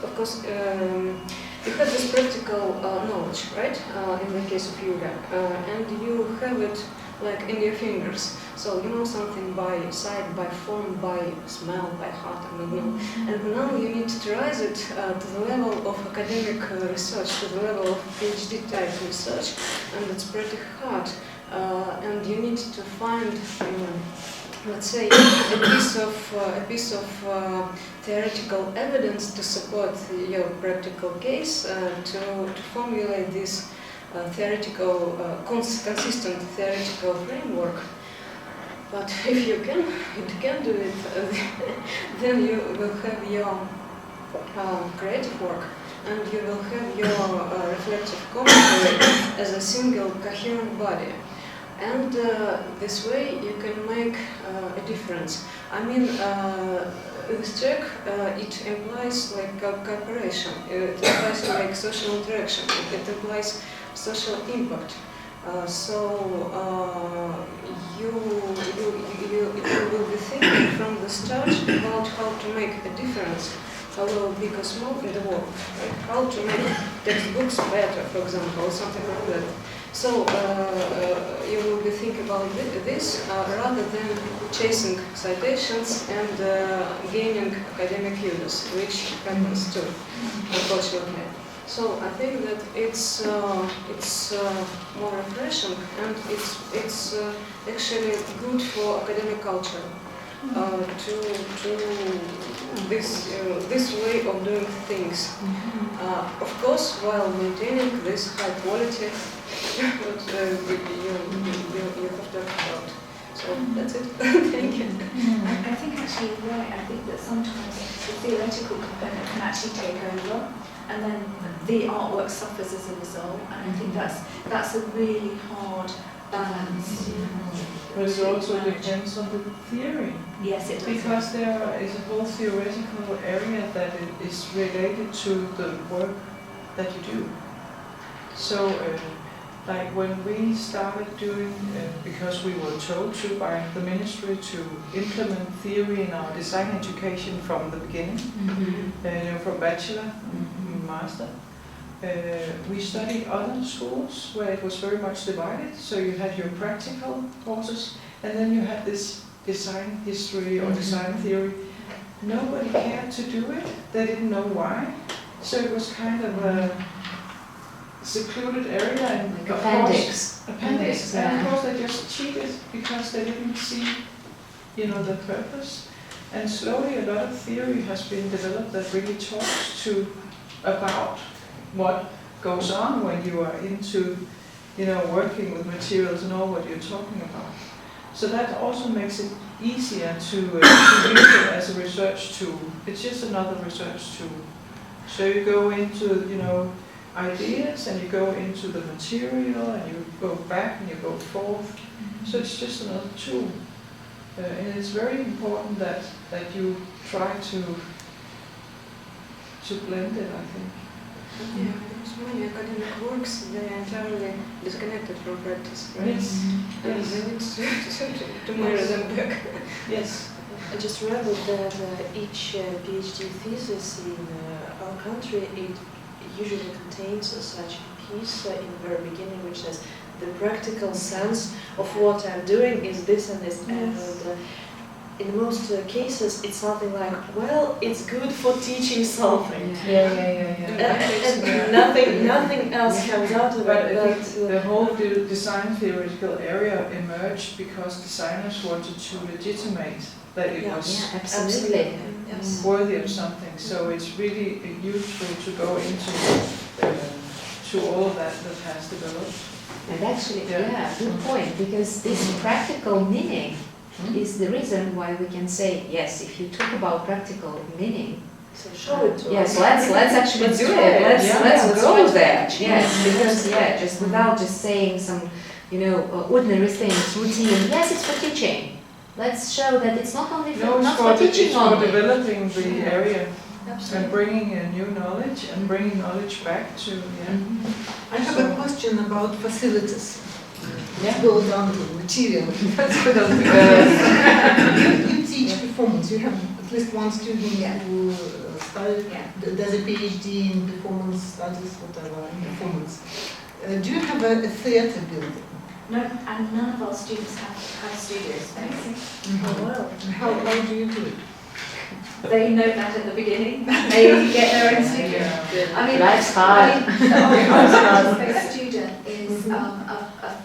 [SPEAKER 10] of course you have this practical knowledge, right? In the case of yoga, and you have it like in your fingers. So you know something by sight, by form, by smell, by heart, I don't know. And now you need to raise it to the level of academic research, to the level of PhD type research, and it's pretty hard. And you need to find, let's say, a piece of theoretical evidence to support your practical case, to formulate this consistent theoretical framework. But if you can do it, then you will have your creative work, and you will have your reflective commentary as a single coherent body. And this way you can make a difference. I mean, this track, it implies like cooperation, it implies like social interaction, it implies social impact. You will be thinking from the start about how to make a difference, however big or small, in the world, right? How to make textbooks better, for example, or something like that. So you will be thinking about this rather than chasing citations and gaining academic use, which happens too, unfortunately. So I think that it's more refreshing, and it's actually good for academic culture to this way of doing things. Of course, while maintaining this high quality what you have talked about. So that's it. Thank you.
[SPEAKER 2] I think actually you're right. I think that sometimes the theoretical component can actually take over, and then the artwork suffers as a result. And I think that's a really hard balance.
[SPEAKER 7] But it also depends on the theory.
[SPEAKER 2] Yes, it does.
[SPEAKER 7] Because there is a whole theoretical area that is related to the work that you do. So Like when we started doing, because we were told to by the ministry to implement theory in our design education from the beginning, from bachelor, master, we studied other schools where it was very much divided. So you had your practical courses, and then you had this design history or design theory. Nobody cared to do it. They didn't know why. So it was kind of a secluded area, and
[SPEAKER 1] Like appendix.
[SPEAKER 7] Appendix,
[SPEAKER 1] Yeah.
[SPEAKER 7] and of course they just cheated because they didn't see, the purpose. And slowly a lot of theory has been developed that really talks about what goes on when you are into, working with materials and all what you're talking about. So that also makes it easier to use it as a research tool. It's just another research tool. So you go into, ideas, and you go into the material, and you go back and you go forth. So it's just another tool. And it's very important that you try to blend it, I think.
[SPEAKER 10] Yeah, because many academic works, they are entirely disconnected from practice, right?
[SPEAKER 7] Yes.
[SPEAKER 10] And they need to mirror them back.
[SPEAKER 7] Yes.
[SPEAKER 11] I just remember that each PhD thesis in our country, it usually contains such a piece in the very beginning which says the practical sense of what I'm doing is this and this.
[SPEAKER 7] Yes.
[SPEAKER 11] And in most cases it's something like, well, it's good for teaching something. And nothing else comes out of
[SPEAKER 7] But
[SPEAKER 11] it.
[SPEAKER 7] I think the whole design theoretical area emerged because designers wanted to legitimate that it was
[SPEAKER 1] Absolutely.
[SPEAKER 11] Yes.
[SPEAKER 7] worthy of something. So it's really useful to go into to all of that has developed.
[SPEAKER 1] And actually, good point, because this practical meaning is the reason why we can say, yes, if you talk about practical meaning,
[SPEAKER 11] So show it to
[SPEAKER 1] yes,
[SPEAKER 11] us.
[SPEAKER 1] let's actually
[SPEAKER 11] Let's
[SPEAKER 1] do
[SPEAKER 11] try
[SPEAKER 1] it.
[SPEAKER 11] it.
[SPEAKER 1] Let's go there.
[SPEAKER 11] Yes.
[SPEAKER 1] Yes, because just without just saying some, ordinary things, routine. Yes, it's for teaching. Let's show that it's not only for, not for teaching
[SPEAKER 7] it's
[SPEAKER 1] only.
[SPEAKER 7] for developing the area
[SPEAKER 11] Absolutely.
[SPEAKER 7] and bringing a new knowledge and bringing knowledge back to
[SPEAKER 3] I have a question about facilities.
[SPEAKER 7] Yeah.
[SPEAKER 3] Go down to material. You teach performance. You have at least one student who does a PhD in performance studies, whatever, in performance. Do you have a theatre building?
[SPEAKER 2] No, and none of our students have studio space.
[SPEAKER 3] Oh, wow. How do you do it?
[SPEAKER 2] They know that at the beginning. They get their own studio.
[SPEAKER 7] Yeah.
[SPEAKER 2] I mean,
[SPEAKER 1] Life's hard.
[SPEAKER 2] our student is a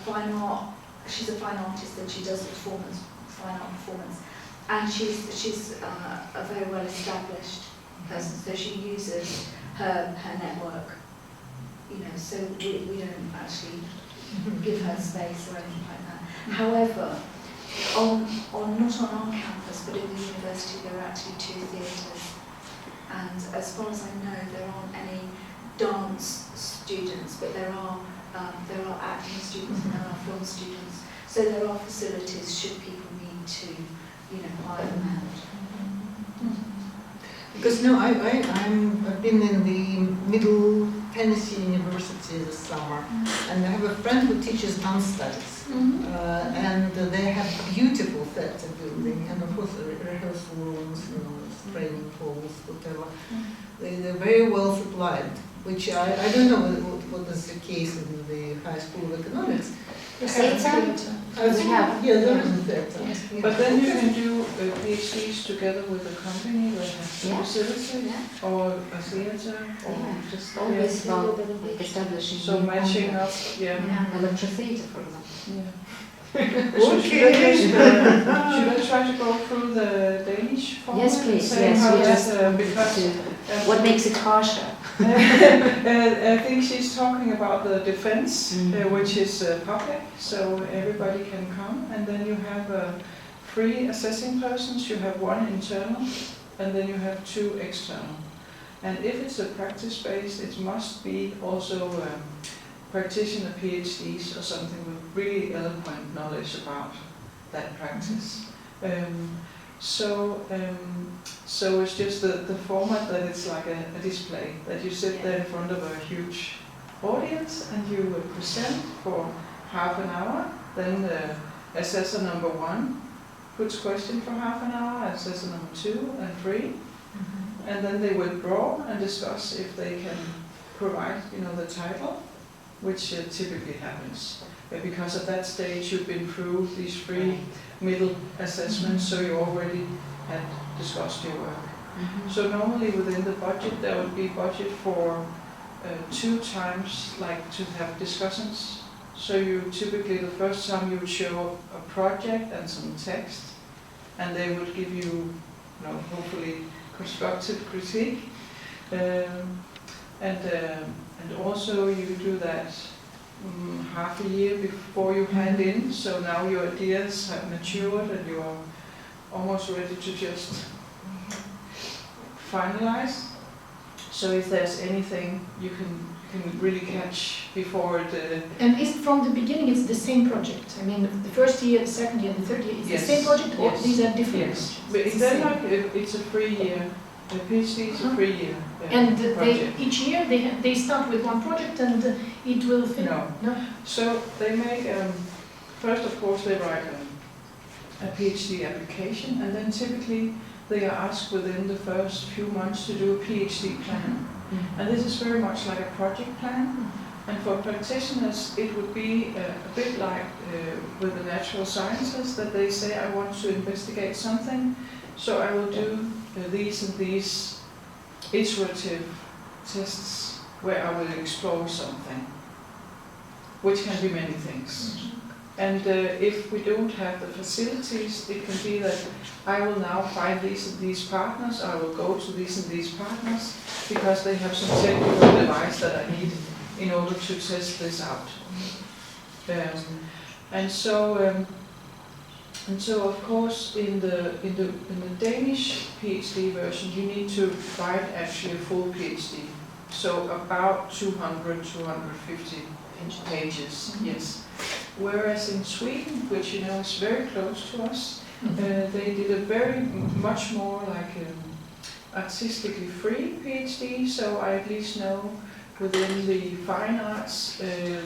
[SPEAKER 2] fine art. She's a fine artist and she does performance, fine art performance, and she's a very well established person. So she uses her network. So we don't actually give her space or anything like that. However, not on our campus, but in the university, there are actually 2 theatres. And as far as I know, there aren't any dance students, but there are acting students and there are film students. So there are facilities should people need to, hire them out.
[SPEAKER 3] Because I've been in the Middle Tennessee University this summer, and I have a friend who teaches dance studies, and they have beautiful theatre building, and of course rehearsal rooms, training halls, whatever. They're very well supplied, which I don't know what is the case in the High School of Economics.
[SPEAKER 1] Theatre?
[SPEAKER 3] There is a theatre.
[SPEAKER 1] Yes.
[SPEAKER 7] But then you can do PhDs together with a company that has a facility or a theatre or just
[SPEAKER 1] Always about like establishing.
[SPEAKER 7] So matching up,
[SPEAKER 1] Electro theatre, for example.
[SPEAKER 7] Should I try to go through the Danish format?
[SPEAKER 1] Yes, please.
[SPEAKER 7] Saying
[SPEAKER 1] Yes,
[SPEAKER 7] how
[SPEAKER 1] we
[SPEAKER 7] that,
[SPEAKER 1] just
[SPEAKER 7] because
[SPEAKER 1] what makes it harsher?
[SPEAKER 7] I think she's talking about the defense, which is public, so everybody can come, and then you have 3 assessing persons. You have 1 internal, and then you have 2 external. And if it's a practice space, it must be also practitioner PhDs or something with really eloquent knowledge about that practice. So it's just the format that it's like a display, that you sit there in front of a huge audience, and you would present for half an hour. Then the assessor number 1 puts question for half an hour, assessor number 2 and 3, and then they withdraw and discuss if they can provide, the title, which typically happens. Because at that stage you've been through these 3 middle assessments, so you already had discussed your work. So normally within the budget there would be budget for 2 times, like to have discussions. So you typically, the first time you would show a project and some text, and they would give you, hopefully constructive critique. And also you do that half a year before you hand in, so now your ideas have matured and you are almost ready to just finalize. So if there's anything you can really catch before the...
[SPEAKER 4] And is from the beginning it's the same project? I mean, the first year, the second year, the third year, it's the same project, or these are different projects?
[SPEAKER 7] But in Denmark it's a 3-year, the PhD is a 3-year
[SPEAKER 4] And
[SPEAKER 7] project.
[SPEAKER 4] each year they start with one project and it will finish?
[SPEAKER 7] No. So they make, first of course they write a PhD application, and then typically they are asked within the first few months to do a PhD plan. And this is very much like a project plan. And for practitioners it would be a bit like with the natural sciences, that they say, I want to investigate something, so I will do these and these iterative tests where I will explore something, which can be many things. And if we don't have the facilities, it can be that I will now find these and these partners, I will go to these and these partners, because they have some technical device that I need in order to test this out. And so of course in the Danish PhD version you need to write actually a full PhD, so about 200-250 pages. Yes. Whereas in Sweden, which is very close to us, they did a very much more like artistically free PhD. So I at least know within the fine arts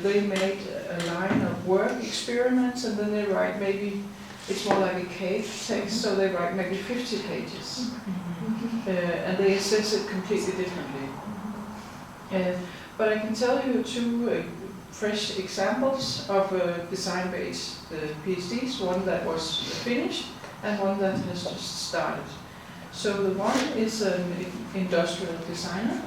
[SPEAKER 7] they made a line of work experiments, and then they write maybe, it's more like a cave text, so they write maybe 50 pages, and they assess it completely differently. But I can tell you 2 fresh examples of design-based PhDs, one that was finished and one that has just started. So the one is an industrial designer.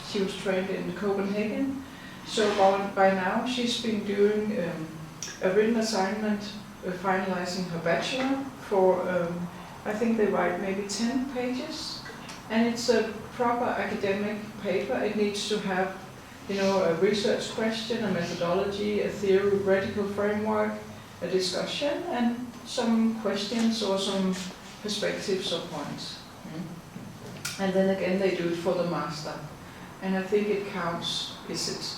[SPEAKER 7] She was trained in Copenhagen. So by now she's been doing a written assignment, finalizing her bachelor for, I think they write maybe 10 pages. And it's a proper academic paper. It needs to have a research question, a methodology, a theoretical framework, a discussion, and some questions or some perspectives or points. And then again they do it for the master. And I think it counts, is it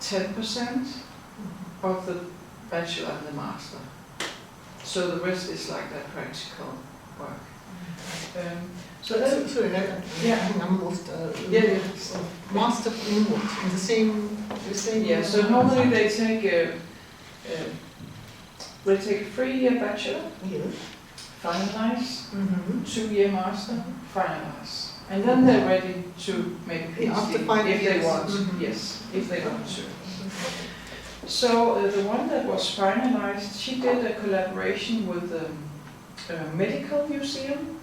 [SPEAKER 7] 10% of the bachelor and the master? So the rest is like that practical work. So that's
[SPEAKER 3] master in what? In the same.
[SPEAKER 7] Yeah. So normally they take a 3-year bachelor, finalize, 2-year master, finalize, and then they're ready to make a PhD if they want. Yes, if they want to. So the one that was finalized, she did a collaboration with a medical museum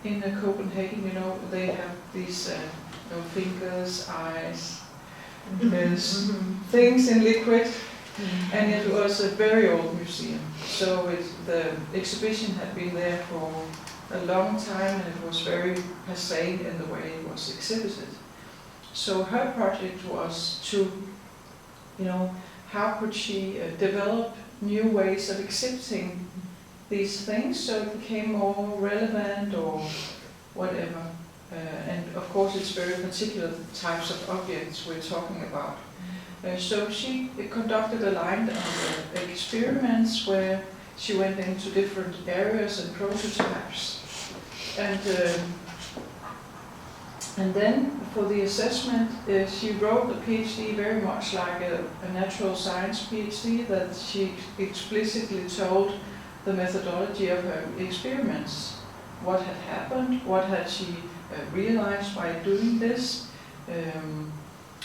[SPEAKER 7] in Copenhagen. They have these fingers, eyes, things in liquid, and it was a very old museum. So the exhibition had been there for a long time, and it was very passé in the way it was exhibited. So her project was to, how could she develop new ways of exhibiting these things so it became more relevant or whatever. And of course it's very particular types of objects we're talking about. So she conducted a line of experiments where she went into different areas and prototypes. And And then for the assessment, she wrote the PhD very much like a natural science PhD, that she explicitly told the methodology of her experiments. What had happened, what had she realized by doing this,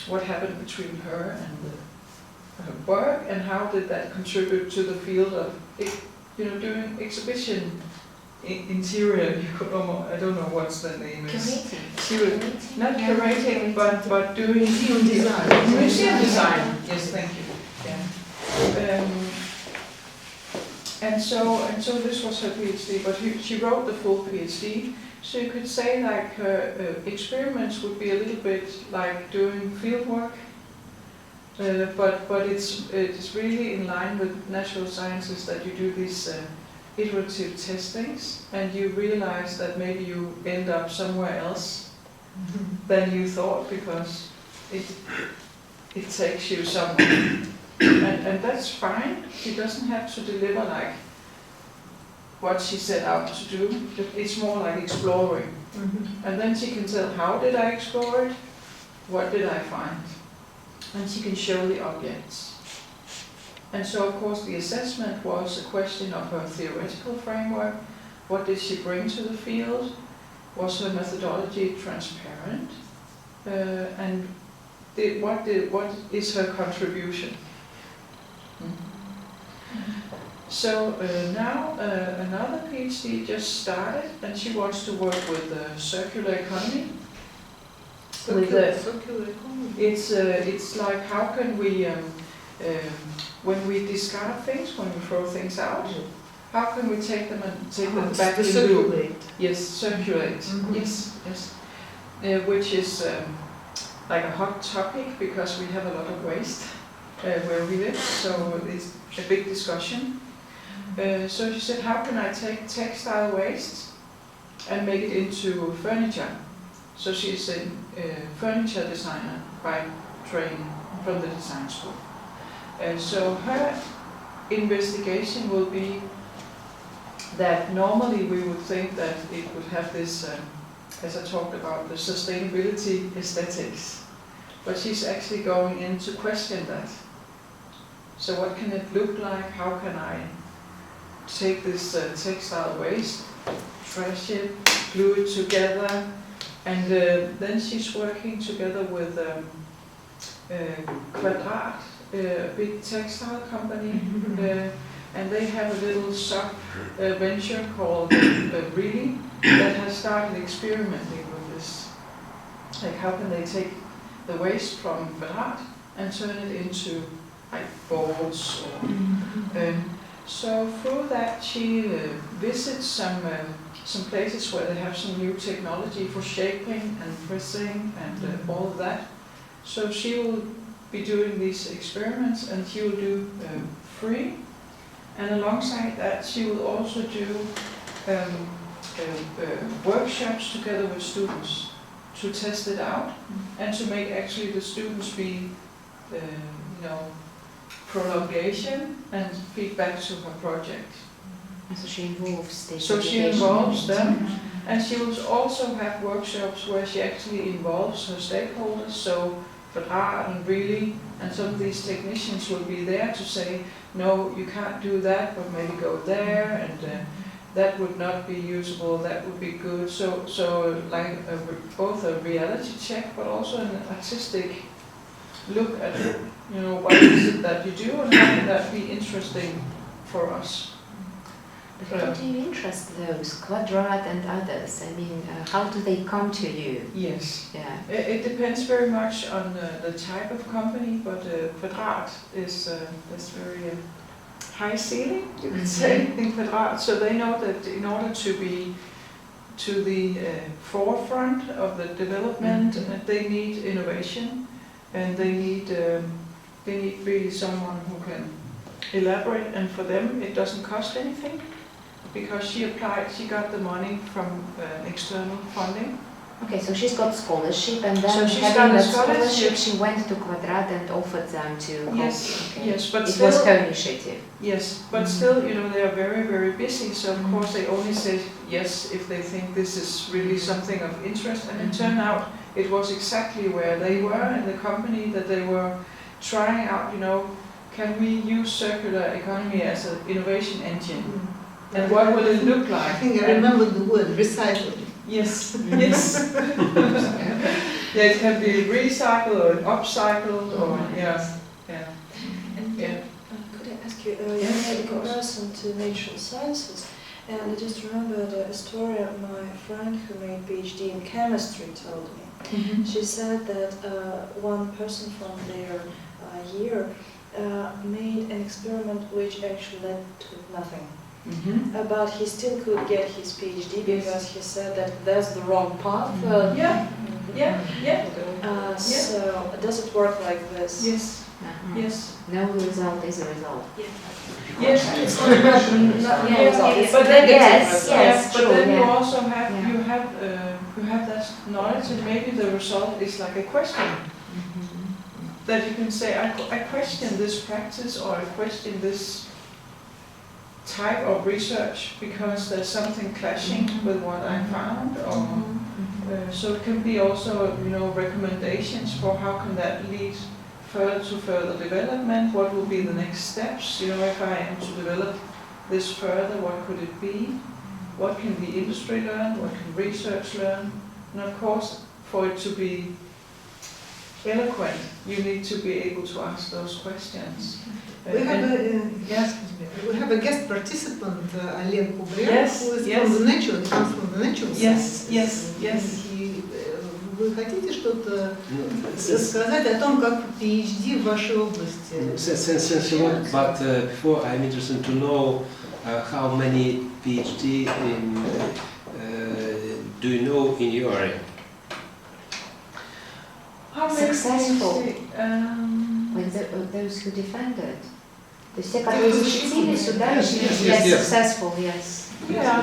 [SPEAKER 7] what happened between her and her work, and how did that contribute to the field of, doing exhibition interior, I don't know what's the name is. She was not curating, but doing museum design. Museum design, yes, thank you. Yeah. And so this was her PhD, but she wrote the full PhD. So you could say like her experiments would be a little bit like doing field work, but it's really in line with natural sciences that you do these iterative testings, and you realize that maybe you end up somewhere else than you thought, because it takes you somewhere. And that's fine. She doesn't have to deliver like what she set out to do. It's more like exploring. And then she can tell, how did I explore it? What did I find? And she can show the objects. And so, of course, the assessment was a question of her theoretical framework. What did she bring to the field? Was her methodology transparent? And what is her contribution? So now another PhD just started, and she wants to work with circular economy. Circular economy. It's like, how can we when we discard things, when we throw things out, how can we take them and take them back in loop? Yes, circulate. Yes. Which is like a hot topic, because we have a lot of waste where we live, so it's a big discussion. So she said, how can I take textile waste and make it into furniture? So she's a furniture designer by training from the Design School. So her investigation will be that normally we would think that it would have this, as I talked about, the sustainability aesthetics. But she's actually going in to question that. So what can it look like? How can I take this textile waste, trash it, glue it together? And then she's working together with Kvadrat, a big textile company, and they have a little sub venture called Really, that has started experimenting with this. Like, how can they take the waste from Kvadrat and turn it into like boards? So through that, she visits some places where they have some new technology for shaping and pressing and all of that. So she will be doing these experiments, and she will do free. And alongside that, she will also do workshops together with students to test it out and to make actually the students be, prolongation and feedback to her project.
[SPEAKER 1] So she involves the
[SPEAKER 7] So she involves them, and she will also have workshops where she actually involves her stakeholders. So Kvadrat and Really, and some of these technicians will be there to say, no, you can't do that, but maybe go there, and that would not be usable, that would be good. So like both a reality check, but also an artistic look at, what is it that you do, and how can that be interesting for us.
[SPEAKER 1] But how do you interest those, Kvadrat and others? I mean, how do they come to you?
[SPEAKER 7] Yes.
[SPEAKER 1] Yeah.
[SPEAKER 7] It depends very much on the type of company, but Kvadrat is very high ceiling, you could say, in Kvadrat. So they know that in order to be to the forefront of the development, they need innovation, and they need really someone who can elaborate. And for them, it doesn't cost anything, because she got the money from external funding.
[SPEAKER 1] Okay, so she's got scholarship, and then
[SPEAKER 7] So she's
[SPEAKER 1] having
[SPEAKER 7] got a
[SPEAKER 1] that
[SPEAKER 7] scholarship.
[SPEAKER 1] she went to Kvadrat and offered them to help.
[SPEAKER 7] Yes,
[SPEAKER 1] Okay.
[SPEAKER 7] yes, but
[SPEAKER 1] it
[SPEAKER 7] still,
[SPEAKER 1] was her initiative.
[SPEAKER 7] yes, but still, they are very, very busy. So of course they only say yes, if they think this is really something of interest. And it turned out it was exactly where they were in the company, that they were trying out, can we use circular economy as an innovation engine? And what will it look like?
[SPEAKER 3] I think I remember the word recycling.
[SPEAKER 7] Yes, yes. Yeah, it can be recycled or upcycled or yeah.
[SPEAKER 11] And could I ask you, you made a comparison to natural sciences, and I just remembered a story of my friend who made PhD in chemistry told me. She said that one person from their year made an experiment which actually led to nothing. But he still could get his PhD because he said that that's the wrong path. So does it work like this?
[SPEAKER 7] Yes. Yes.
[SPEAKER 1] No result is a result.
[SPEAKER 7] Yes.
[SPEAKER 1] It's not result. It's
[SPEAKER 7] But then
[SPEAKER 1] yes,
[SPEAKER 7] but
[SPEAKER 1] true,
[SPEAKER 7] then you
[SPEAKER 1] yeah.
[SPEAKER 7] also have you have that knowledge, and maybe the result is like a question. That you can say, I question this practice, or I question this type of research because there's something clashing with what I found, or so it can be also recommendations for how can that lead further to further development. What will be the next steps? If I am to develop this further, what could it be? What can the industry learn? What can research learn? And of course, for it to be eloquent, you need to be able to ask those questions.
[SPEAKER 3] We have a guest participant, Олег Кубряк,
[SPEAKER 7] Yes,
[SPEAKER 3] who is
[SPEAKER 7] yes.
[SPEAKER 3] from the nature, comes from the natural
[SPEAKER 7] Yes,
[SPEAKER 3] sciences.
[SPEAKER 7] yes.
[SPEAKER 3] Вы хотите что-то сказать о том, как PhD в вашей области?
[SPEAKER 12] Thanks a lot, but before I'm interested to know how many PhD do you know in your area?
[SPEAKER 7] How many
[SPEAKER 1] Successful.
[SPEAKER 7] PhD,
[SPEAKER 1] Those who defended. То есть те, которые защитили сюда, yes, successful, yes.
[SPEAKER 7] Yeah,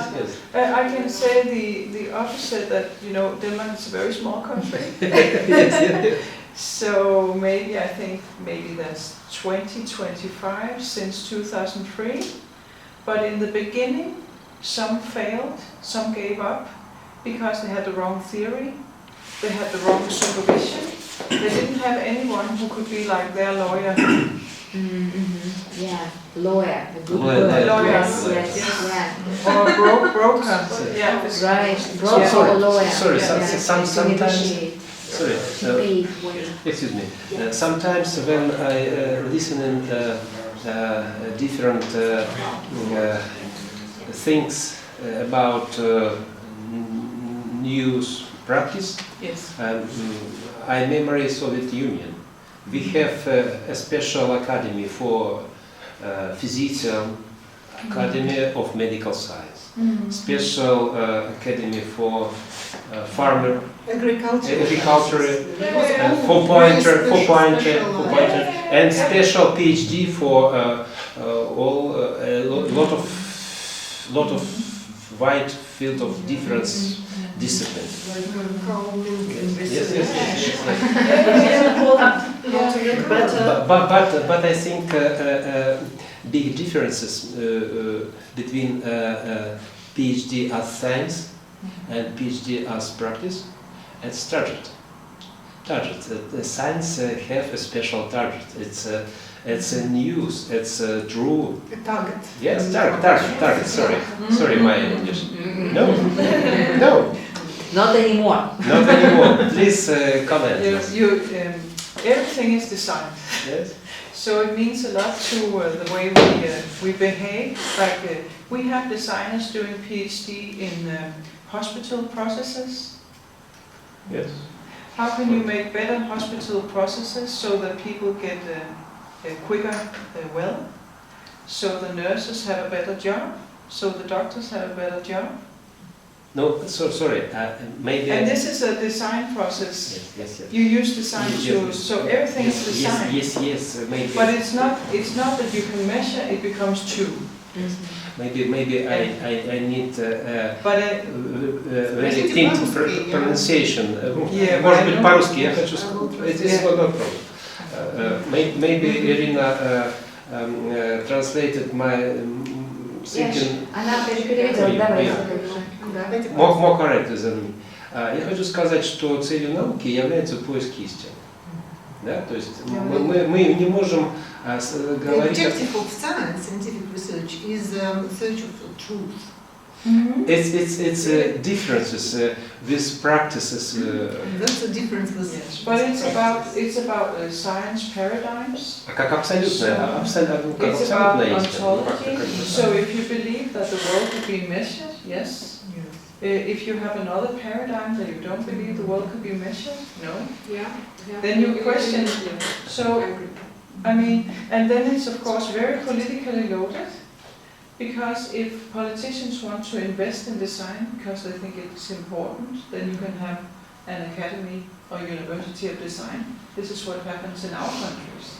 [SPEAKER 7] I can say the opposite, that Denmark is a very small country. So I think maybe that's 25 since 2003. But in the beginning, some failed, some gave up because they had the wrong theory, they had the wrong supervision. They didn't have anyone who could be like their lawyer.
[SPEAKER 1] Yeah, lawyer, a good
[SPEAKER 12] Lawyer,
[SPEAKER 1] word.
[SPEAKER 7] lawyer.
[SPEAKER 1] Yes, yeah.
[SPEAKER 7] Or a broker. Yeah.
[SPEAKER 1] Right, broker or lawyer.
[SPEAKER 12] Sorry,
[SPEAKER 1] Yeah.
[SPEAKER 12] sometimes. Sorry.
[SPEAKER 1] Paid when.
[SPEAKER 12] Excuse me. Sometimes when I listen in different things about news practice,
[SPEAKER 7] Yes.
[SPEAKER 12] I memory Soviet Union. We have a special academy for physician, academy of medical science, special academy for farmer, agriculture, for pointer, and special PhD for all a lot of wide field of different disciplines. But I think big differences between PhD as science and PhD as practice. It's target. The science have a special target. It's a news. It's a true.
[SPEAKER 3] A target.
[SPEAKER 12] Yes, target. Sorry, my English. No.
[SPEAKER 1] Not anymore.
[SPEAKER 12] Not anymore. Please comment.
[SPEAKER 7] Everything is designed.
[SPEAKER 12] Yes.
[SPEAKER 7] So it means a lot to the way we behave. Like we have designers doing PhD in hospital processes.
[SPEAKER 12] Yes.
[SPEAKER 7] How can you make better hospital processes so that people get quicker well? So the nurses have a better job. So the doctors have a better job.
[SPEAKER 12] No, sorry. Maybe.
[SPEAKER 7] And this is a design process.
[SPEAKER 12] Yes.
[SPEAKER 7] You use design tools, so everything is designed.
[SPEAKER 12] Yes. Maybe.
[SPEAKER 7] But it's not that you can measure. It becomes true.
[SPEAKER 12] Maybe I need very think pronunciation. Может быть по-русски я хочу сказать. It is not a problem. Maybe Irina translated my thinking.
[SPEAKER 1] Она переведет, давай.
[SPEAKER 12] more correct than me. Я хочу сказать, что целью науки является поиск истины. Да? То есть мы не можем говорить...
[SPEAKER 3] The objective of science, scientific research, is search of truth.
[SPEAKER 12] It's differences with practices.
[SPEAKER 3] That's the difference with
[SPEAKER 7] Yes, but it's about science paradigms.
[SPEAKER 12] Как абсолютная
[SPEAKER 7] It's about ontology. So if you believe that the world could be measured, yes. If you have another paradigm that you don't believe the world could be measured, no.
[SPEAKER 10] Yeah.
[SPEAKER 7] Then you question. So, I mean, and then it's of course very politically loaded. Because if politicians want to invest in design because they think it's important, then you can have an academy or university of design. This is what happens in our countries.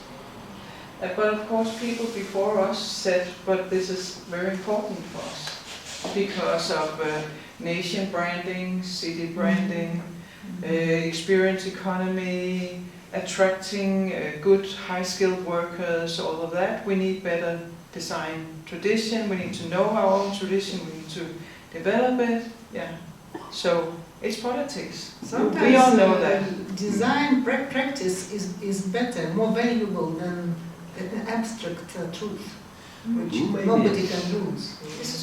[SPEAKER 7] But of course people before us said, but this is very important for us because of nation branding, city branding, experience economy, attracting good high-skilled workers, all of that. We need better design tradition, we need to know our own tradition, we need to develop it, yeah. So, it's politics.
[SPEAKER 3] Sometimes
[SPEAKER 7] we all know that.
[SPEAKER 3] Design practice is better, more valuable than abstract truth, which nobody can lose.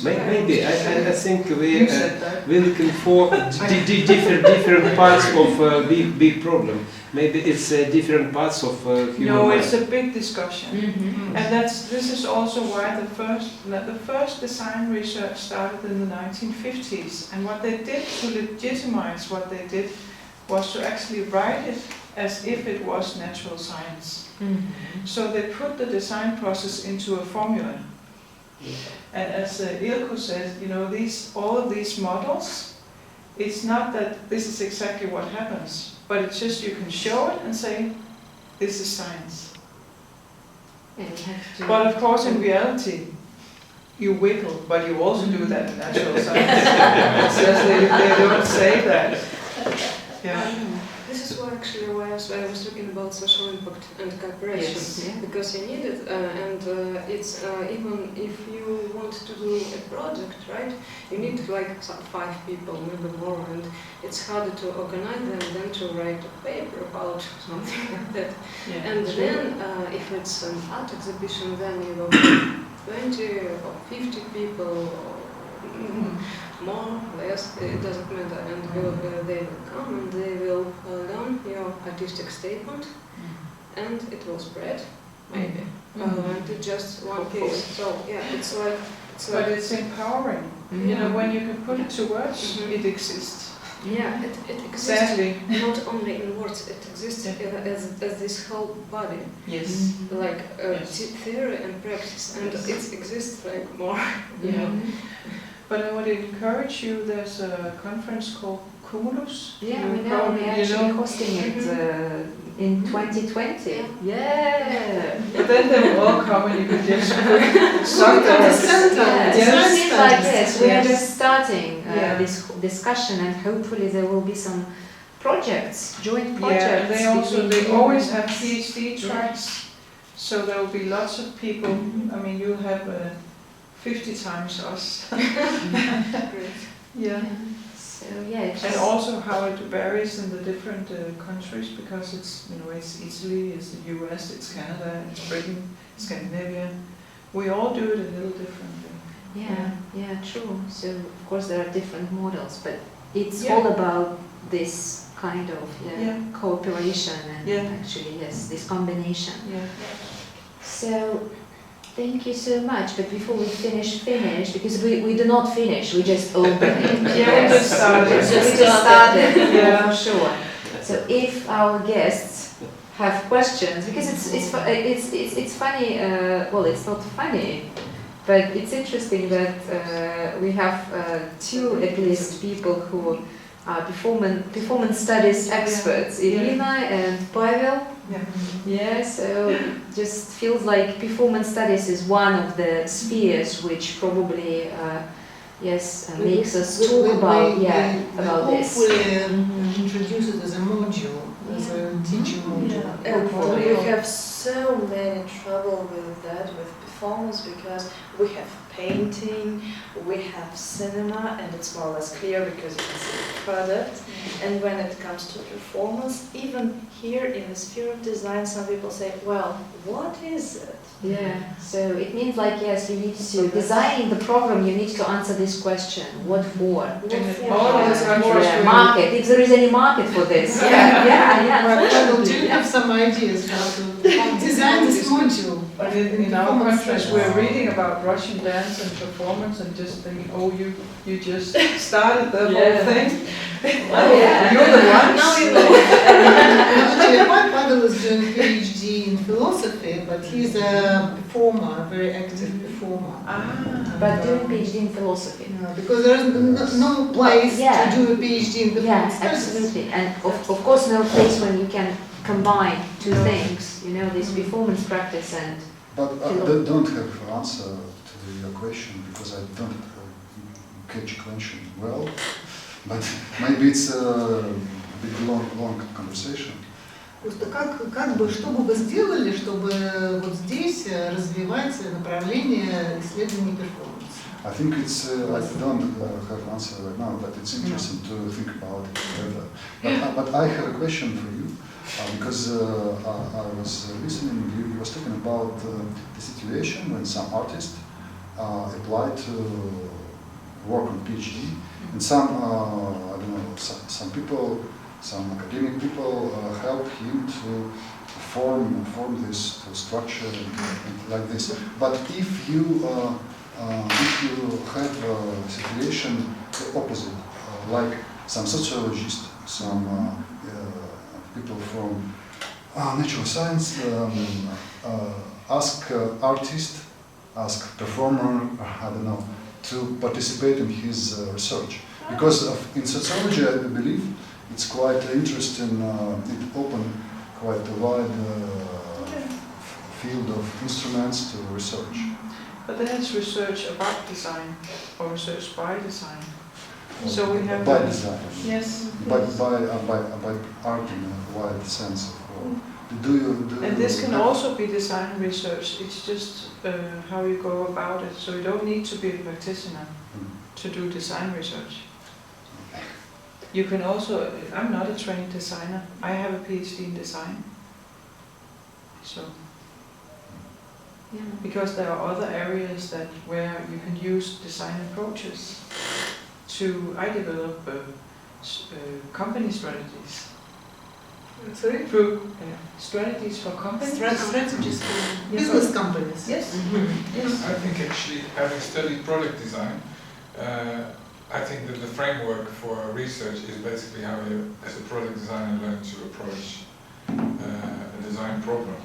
[SPEAKER 12] Maybe. I think we're looking for different parts of big problem. Maybe it's different parts of human
[SPEAKER 7] No,
[SPEAKER 12] mind.
[SPEAKER 7] it's a big discussion, and this is also why the first design research started in the 1950s. And what they did to legitimize what they did was to actually write it as if it was natural science. So they put the design process into a formula. And as Ilko said, you know, all of these models, it's not that this is exactly what happens, but it's just you can show it and say, this is science. But of course, in reality, you wiggle, but you also do that in natural science. It's just they don't say that. Yeah.
[SPEAKER 10] This is actually why I was talking about social impact and cooperation.
[SPEAKER 1] Yes.
[SPEAKER 10] Because you need it, and it's even if you want to do a project, right? You need like 5 people, maybe more, and it's harder to organize them than to write a paper about something like that.
[SPEAKER 7] Yeah.
[SPEAKER 10] And then, if it's an art exhibition, then you will have 20 or 50 people. More, less, it doesn't matter, and they will come and they will learn your artistic statement, and it will spread, maybe, and it just one piece. So yeah, it's like.
[SPEAKER 7] But it's empowering. You know, when you can put it to words, it exists.
[SPEAKER 10] Yeah, it exists.
[SPEAKER 7] Sadly.
[SPEAKER 10] Not only in words, it exists as this whole body.
[SPEAKER 7] Yes.
[SPEAKER 10] Like theory and practice, and it exists like more.
[SPEAKER 7] Yeah. But I would encourage you, there's a conference called Cumulus.
[SPEAKER 1] Yeah, we know, we're actually hosting it in 2020. Yeah!
[SPEAKER 7] But then they will all come and you can just
[SPEAKER 3] Start
[SPEAKER 1] It seems like this, we are just starting this discussion, and hopefully there will be some projects, joint projects.
[SPEAKER 7] Yeah, and they always have PhD tracks, so there will be lots of people. I mean, you'll have 50 times us. Yeah.
[SPEAKER 1] So yeah,
[SPEAKER 7] and also how it varies in the different countries, because it's, you know, it's Italy, it's the US, it's Canada, it's Britain, Scandinavia. We all do it a little differently.
[SPEAKER 1] Yeah, true. So of course there are different models, but it's all about this kind of cooperation and actually this combination. So thank you so much. But before we finish, because we do not finish, we just open it.
[SPEAKER 7] We just started.
[SPEAKER 1] For sure. So if our guests have questions, because it's funny. Well, it's not funny, but it's interesting that we have 2 at least people who are performance studies experts, Irina and Pavel. Yeah, so just feels like performance studies is one of the spheres which probably makes us talk about this.
[SPEAKER 3] Hopefully introduce it as a module, as a teaching module.
[SPEAKER 11] We have so many trouble with that, with performance because we have painting, we have cinema, and it's more or less clear because you can see the product. And when it comes to performance, even here in the sphere of design, some people say, well, what is it?
[SPEAKER 1] Yeah, so it means like, yes, you need to, designing the program, you need to answer this question, what for? Market, if there is any market for this.
[SPEAKER 3] Well, do you have some ideas how to design this module?
[SPEAKER 7] But in our countries, we're reading about Russian dance and performance and just thinking, oh, you just started the whole thing. You're the one.
[SPEAKER 3] Now you know. Actually, my father was doing a PhD in philosophy, but he's a performer, a very active performer.
[SPEAKER 1] But doing PhD in philosophy.
[SPEAKER 3] No, because there is no place to do a PhD in performance.
[SPEAKER 1] Yeah, absolutely. And of course, no place when you can combine two things, you know, this performance practice and.
[SPEAKER 13] But I don't have answer to your question because I don't catch question well. But maybe it's a big long conversation.
[SPEAKER 3] Просто что бы вы сделали, чтобы вот здесь развивать направление исследований перформанса?
[SPEAKER 13] I think it's, I don't have answer right now, but it's interesting to think about it further. But I have a question for you, because I was listening, you was talking about the situation when some artists apply to work on PhD, and some, I don't know, some people, some academic people help him to form this structure and like this. But if you have a situation the opposite, like some sociologists, some people from natural science ask artist, ask performer, I don't know, to participate in his research. Because in sociology, I believe, it's quite interesting, it opened quite a wide field of instruments to research.
[SPEAKER 7] But then it's research about design, or research by design. So we have
[SPEAKER 13] by design.
[SPEAKER 7] Yes.
[SPEAKER 13] By art in a wide sense of
[SPEAKER 7] and this can also be design research. It's just how you go about it. So you don't need to be a practitioner to do design research. You can also. I'm not a trained designer. I have a PhD in design. So. Yeah. Because there are other areas where you can use design approaches to. I develop company strategies.
[SPEAKER 3] Sorry?
[SPEAKER 7] Through strategies for companies.
[SPEAKER 3] Strategies for business companies.
[SPEAKER 7] Yes.
[SPEAKER 5] Yes. I think actually, having studied product design, I think that the framework for research is basically how you, as a product designer, learn to approach a design problem.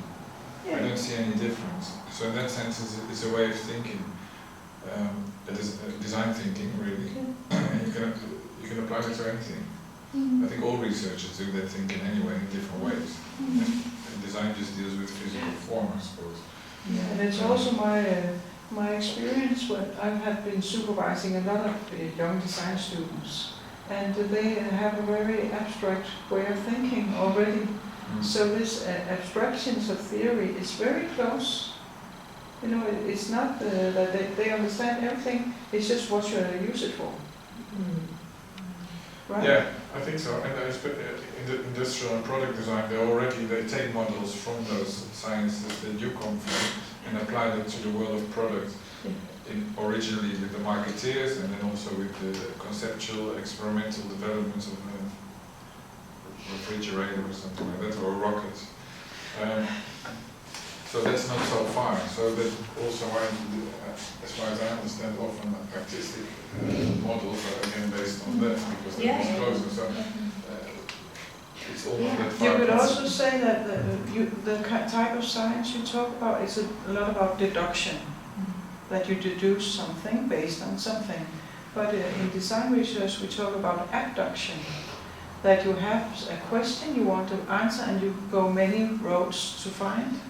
[SPEAKER 5] I don't see any difference. So in that sense, it's a way of thinking. It is design thinking, really. You can apply it to anything. I think all researchers do that thinking anyway in different ways. And design just deals with physical form, I suppose.
[SPEAKER 7] Yeah, and it's also my experience when I have been supervising a lot of young design students, and they have a very abstract way of thinking already. So this abstractions of theory is very close. You know, it's not that they understand everything. It's just what you use it for. Right?
[SPEAKER 5] Yeah, I think so. And in the industrial and product design, they take models from those sciences that you come from and apply them to the world of products. Originally with the marketeers, and then also with the conceptual, experimental developments of a refrigerator or something like that, or a rocket. So that's not so far. So that also, as far as I understand, often artistic models are again based on that because they're closer. So it's almost that far.
[SPEAKER 7] You could also say that the type of science you talk about is a lot about deduction. That you deduce something based on something. But in design research we talk about abduction. That you have a question you want to answer and you go many roads to find.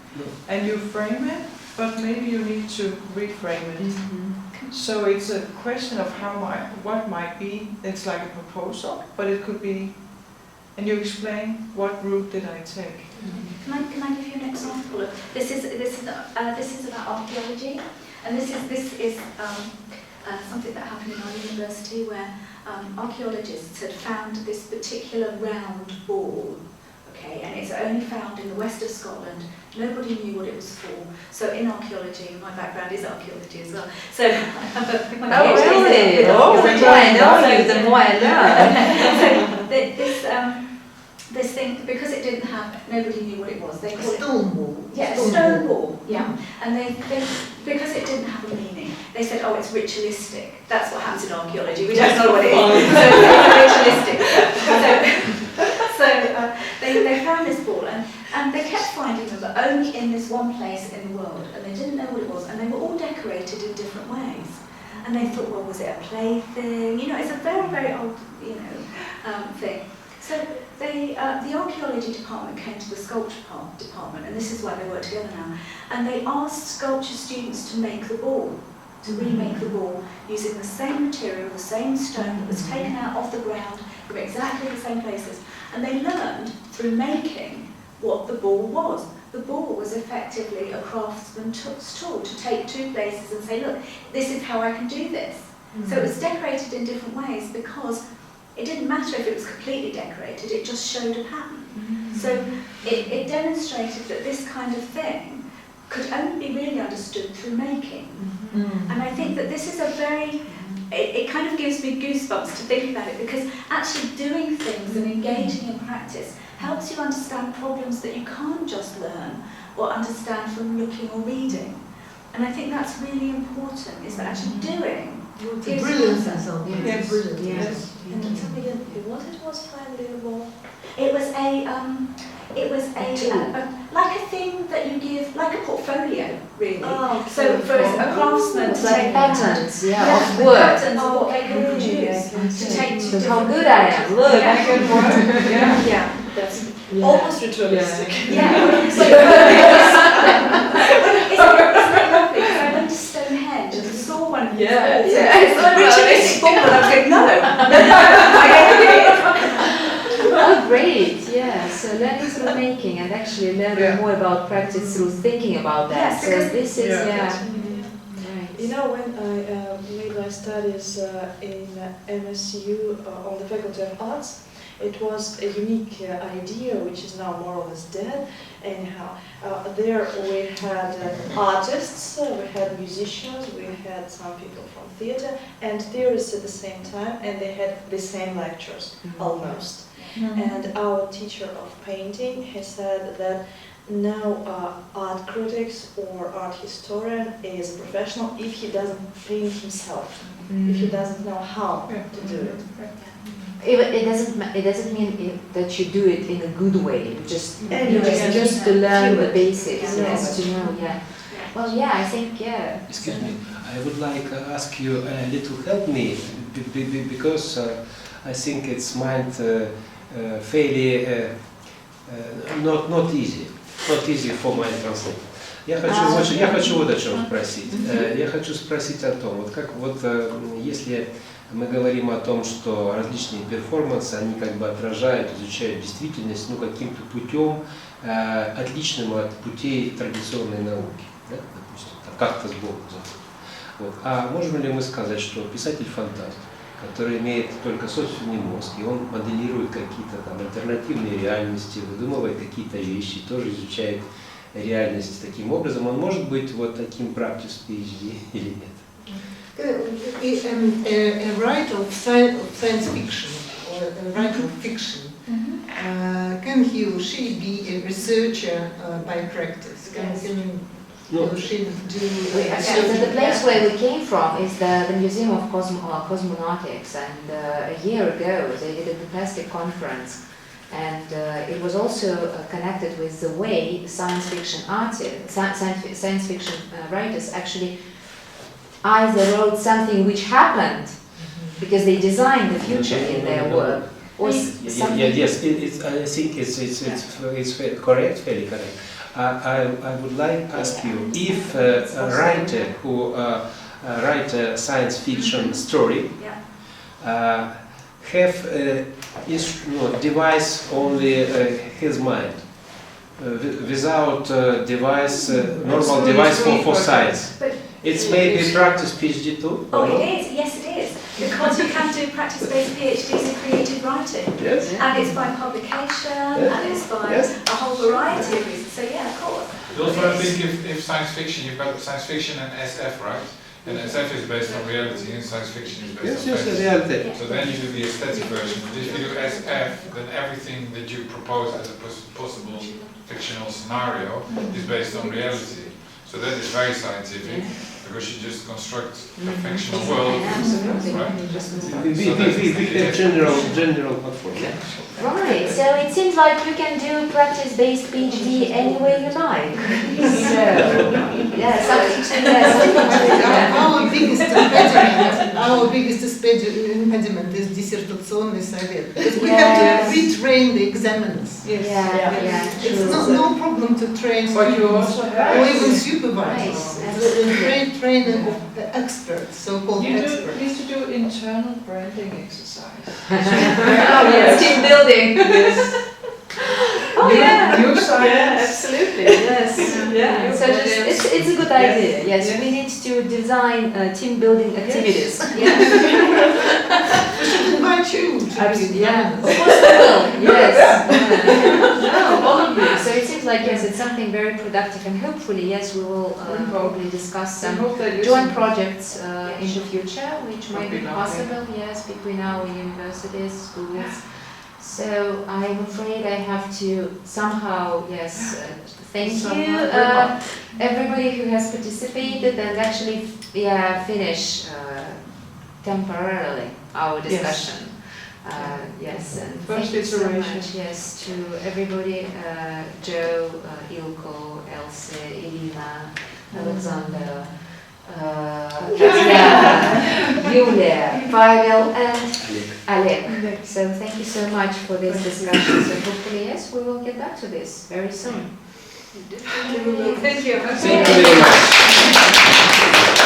[SPEAKER 7] And you frame it, but maybe you need to reframe it. So it's a question of what might be. It's like a proposal, but it could be, and you explain what route did I take.
[SPEAKER 2] can I give you an example? This is about archaeology, and this is something that happened in our university where archaeologists had found this particular round ball. Okay, and it's only found in the west of Scotland. Nobody knew what it was for. So in archaeology, my background is archaeology as well. So
[SPEAKER 1] oh really? Oh, the more I know you, the more I learn.
[SPEAKER 2] This thing, because it didn't have, nobody knew what it was. They called
[SPEAKER 3] stone ball.
[SPEAKER 2] Yeah, stone ball. Yeah, and they because it didn't have a meaning, they said, oh, it's ritualistic. That's what happens in archaeology. We don't know what it is. So it's ritualistic. So they found this ball, and they kept finding them, but only in this one place in the world, and they didn't know what it was, and they were all decorated in different ways. And they thought, well, was it a plaything? You know, it's a very, very old, thing. So the archaeology department came to the sculpture department, and this is why they work together now, and they asked sculpture students to make the ball, to remake the ball, using the same material, the same stone that was taken out of the ground from exactly the same places. And they learned through making what the ball was. The ball was effectively a craftsman's tool to take two places and say, look, this is how I can do this. So it was decorated in different ways because it didn't matter if it was completely decorated, it just showed a pattern. So it demonstrated that this kind of thing could only be really understood through making. And I think that this is a very, it kind of gives me goosebumps to think about it, because actually doing things and engaging in practice helps you understand problems that you can't just learn or understand from looking or reading. And I think that's really important, is that actually doing gives
[SPEAKER 3] Brilliant.
[SPEAKER 2] you
[SPEAKER 3] Yes. Brilliant.
[SPEAKER 1] Yes.
[SPEAKER 11] And tell me again, what it was finally about?
[SPEAKER 2] It was like a thing that you give, like a portfolio, really.
[SPEAKER 11] Oh,
[SPEAKER 2] so for a craftsman
[SPEAKER 1] It's
[SPEAKER 2] to
[SPEAKER 1] like
[SPEAKER 2] take
[SPEAKER 1] patterns,
[SPEAKER 2] the
[SPEAKER 1] of work.
[SPEAKER 2] patterns of what they can produce, to take to
[SPEAKER 1] So how
[SPEAKER 2] different
[SPEAKER 1] good I am, look.
[SPEAKER 2] Yeah.
[SPEAKER 7] Good work. Yeah.
[SPEAKER 2] Yeah.
[SPEAKER 11] That's
[SPEAKER 1] Yeah.
[SPEAKER 11] almost ritualistic.
[SPEAKER 2] Yeah. Isn't it lovely? Because I went to Stonehenge and saw one of these balls. It's like ritualistic ball, and I was like, no.
[SPEAKER 1] Oh, great, yeah. So learning through making and actually learning more about practice through thinking about that.
[SPEAKER 2] Yes,
[SPEAKER 1] So this is, right.
[SPEAKER 11] You know, when I made my studies in MSU on the Faculty of Arts, it was a unique idea, which is now more or less dead. Anyhow, there we had artists, we had musicians, we had some people from theater, and theorists at the same time, and they had the same lectures, almost. And our teacher of painting has said that no art critics or art historian is a professional if he doesn't paint himself, if he doesn't know how to do it.
[SPEAKER 1] It doesn't mean that you do it in a good way. Just to learn the basics, yes, to know, yeah. Well, yeah, I think, yeah.
[SPEAKER 12] Excuse me, I would like to ask you a little help me because I think it's mind fairly not easy for my translator. Я хочу вот о чем спросить. Я хочу спросить о том, если мы говорим о том, что различные перформансы, они как бы отражают, изучают действительность, каким-то путем, отличным от путей традиционной науки, да? Допустим, как-то сбоку. Вот. А можем ли мы сказать, что писатель-фантаст, который имеет только собственный мозг, и он моделирует какие-то там альтернативные реальности, выдумывает какие-то вещи, тоже изучает реальность таким образом, он может быть вот таким practice PhD или нет?
[SPEAKER 3] A writer of science fiction or a writer of fiction, can he or she be a researcher by practice? Can he or she do
[SPEAKER 1] the place where we came from is the Museum of Cosmonautics, and a year ago they did a fantastic conference, and it was also connected with the way science fiction artists, science fiction writers actually either wrote something which happened because they designed the future in their work, or something.
[SPEAKER 12] Yes, I think it's correct, fairly correct. I would like to ask you if a writer who write a science fiction story have device only his mind, without device, normal device for science.
[SPEAKER 2] But
[SPEAKER 12] It's maybe practice PhD too?
[SPEAKER 2] oh, it is. Yes, it is. Because you can do practice-based PhDs in creative writing.
[SPEAKER 12] Yes.
[SPEAKER 2] And it's by publication,
[SPEAKER 12] Yes.
[SPEAKER 2] and it's by
[SPEAKER 12] Yes.
[SPEAKER 2] a whole variety of reasons. So yeah, of course.
[SPEAKER 5] But also I think if science fiction, you've got science fiction and SF, right? And SF is based on reality and science fiction is based on fantasy.
[SPEAKER 12] reality.
[SPEAKER 5] So then you do the aesthetic version. But if you do SF, then everything that you propose as a possible fictional scenario is based on reality. So that is very scientific, because you just construct a fictional world, right?
[SPEAKER 12] We have general platform.
[SPEAKER 1] Right, so it seems like you can do practice-based PhD any way you like. So, yeah, something to
[SPEAKER 3] Our biggest impediment is dissertaционный совет. Because we have to retrain the examiners. It's no problem to train students or even supervisors. Train the experts, so-called experts.
[SPEAKER 7] You need to do internal branding exercise.
[SPEAKER 1] Oh yes, team building.
[SPEAKER 7] Yes.
[SPEAKER 1] Oh yeah.
[SPEAKER 7] New science.
[SPEAKER 1] Yeah, absolutely. Yes. Yeah. So it's a good idea. Yes. We need to design team building activities.
[SPEAKER 3] We should invite you to be
[SPEAKER 1] Of course we will. Yes. No, all of you. So it seems like yes, it's something very productive, and hopefully yes, we will probably discuss some joint projects in the future, which might be possible. Yes, between our universities, schools. So I'm afraid I have to somehow, yes, thank you everybody who has participated and actually, finish temporarily our discussion. Yes, and thank you so much, yes, to everybody, Joe, Ilko, Else, Irina, Alexander, Tatьяna, Yulia, Pavel, and Alek. So thank you so much for this discussion. So hopefully, yes, we will get back to this very soon.
[SPEAKER 2] Thank you.
[SPEAKER 12] Thank you very much.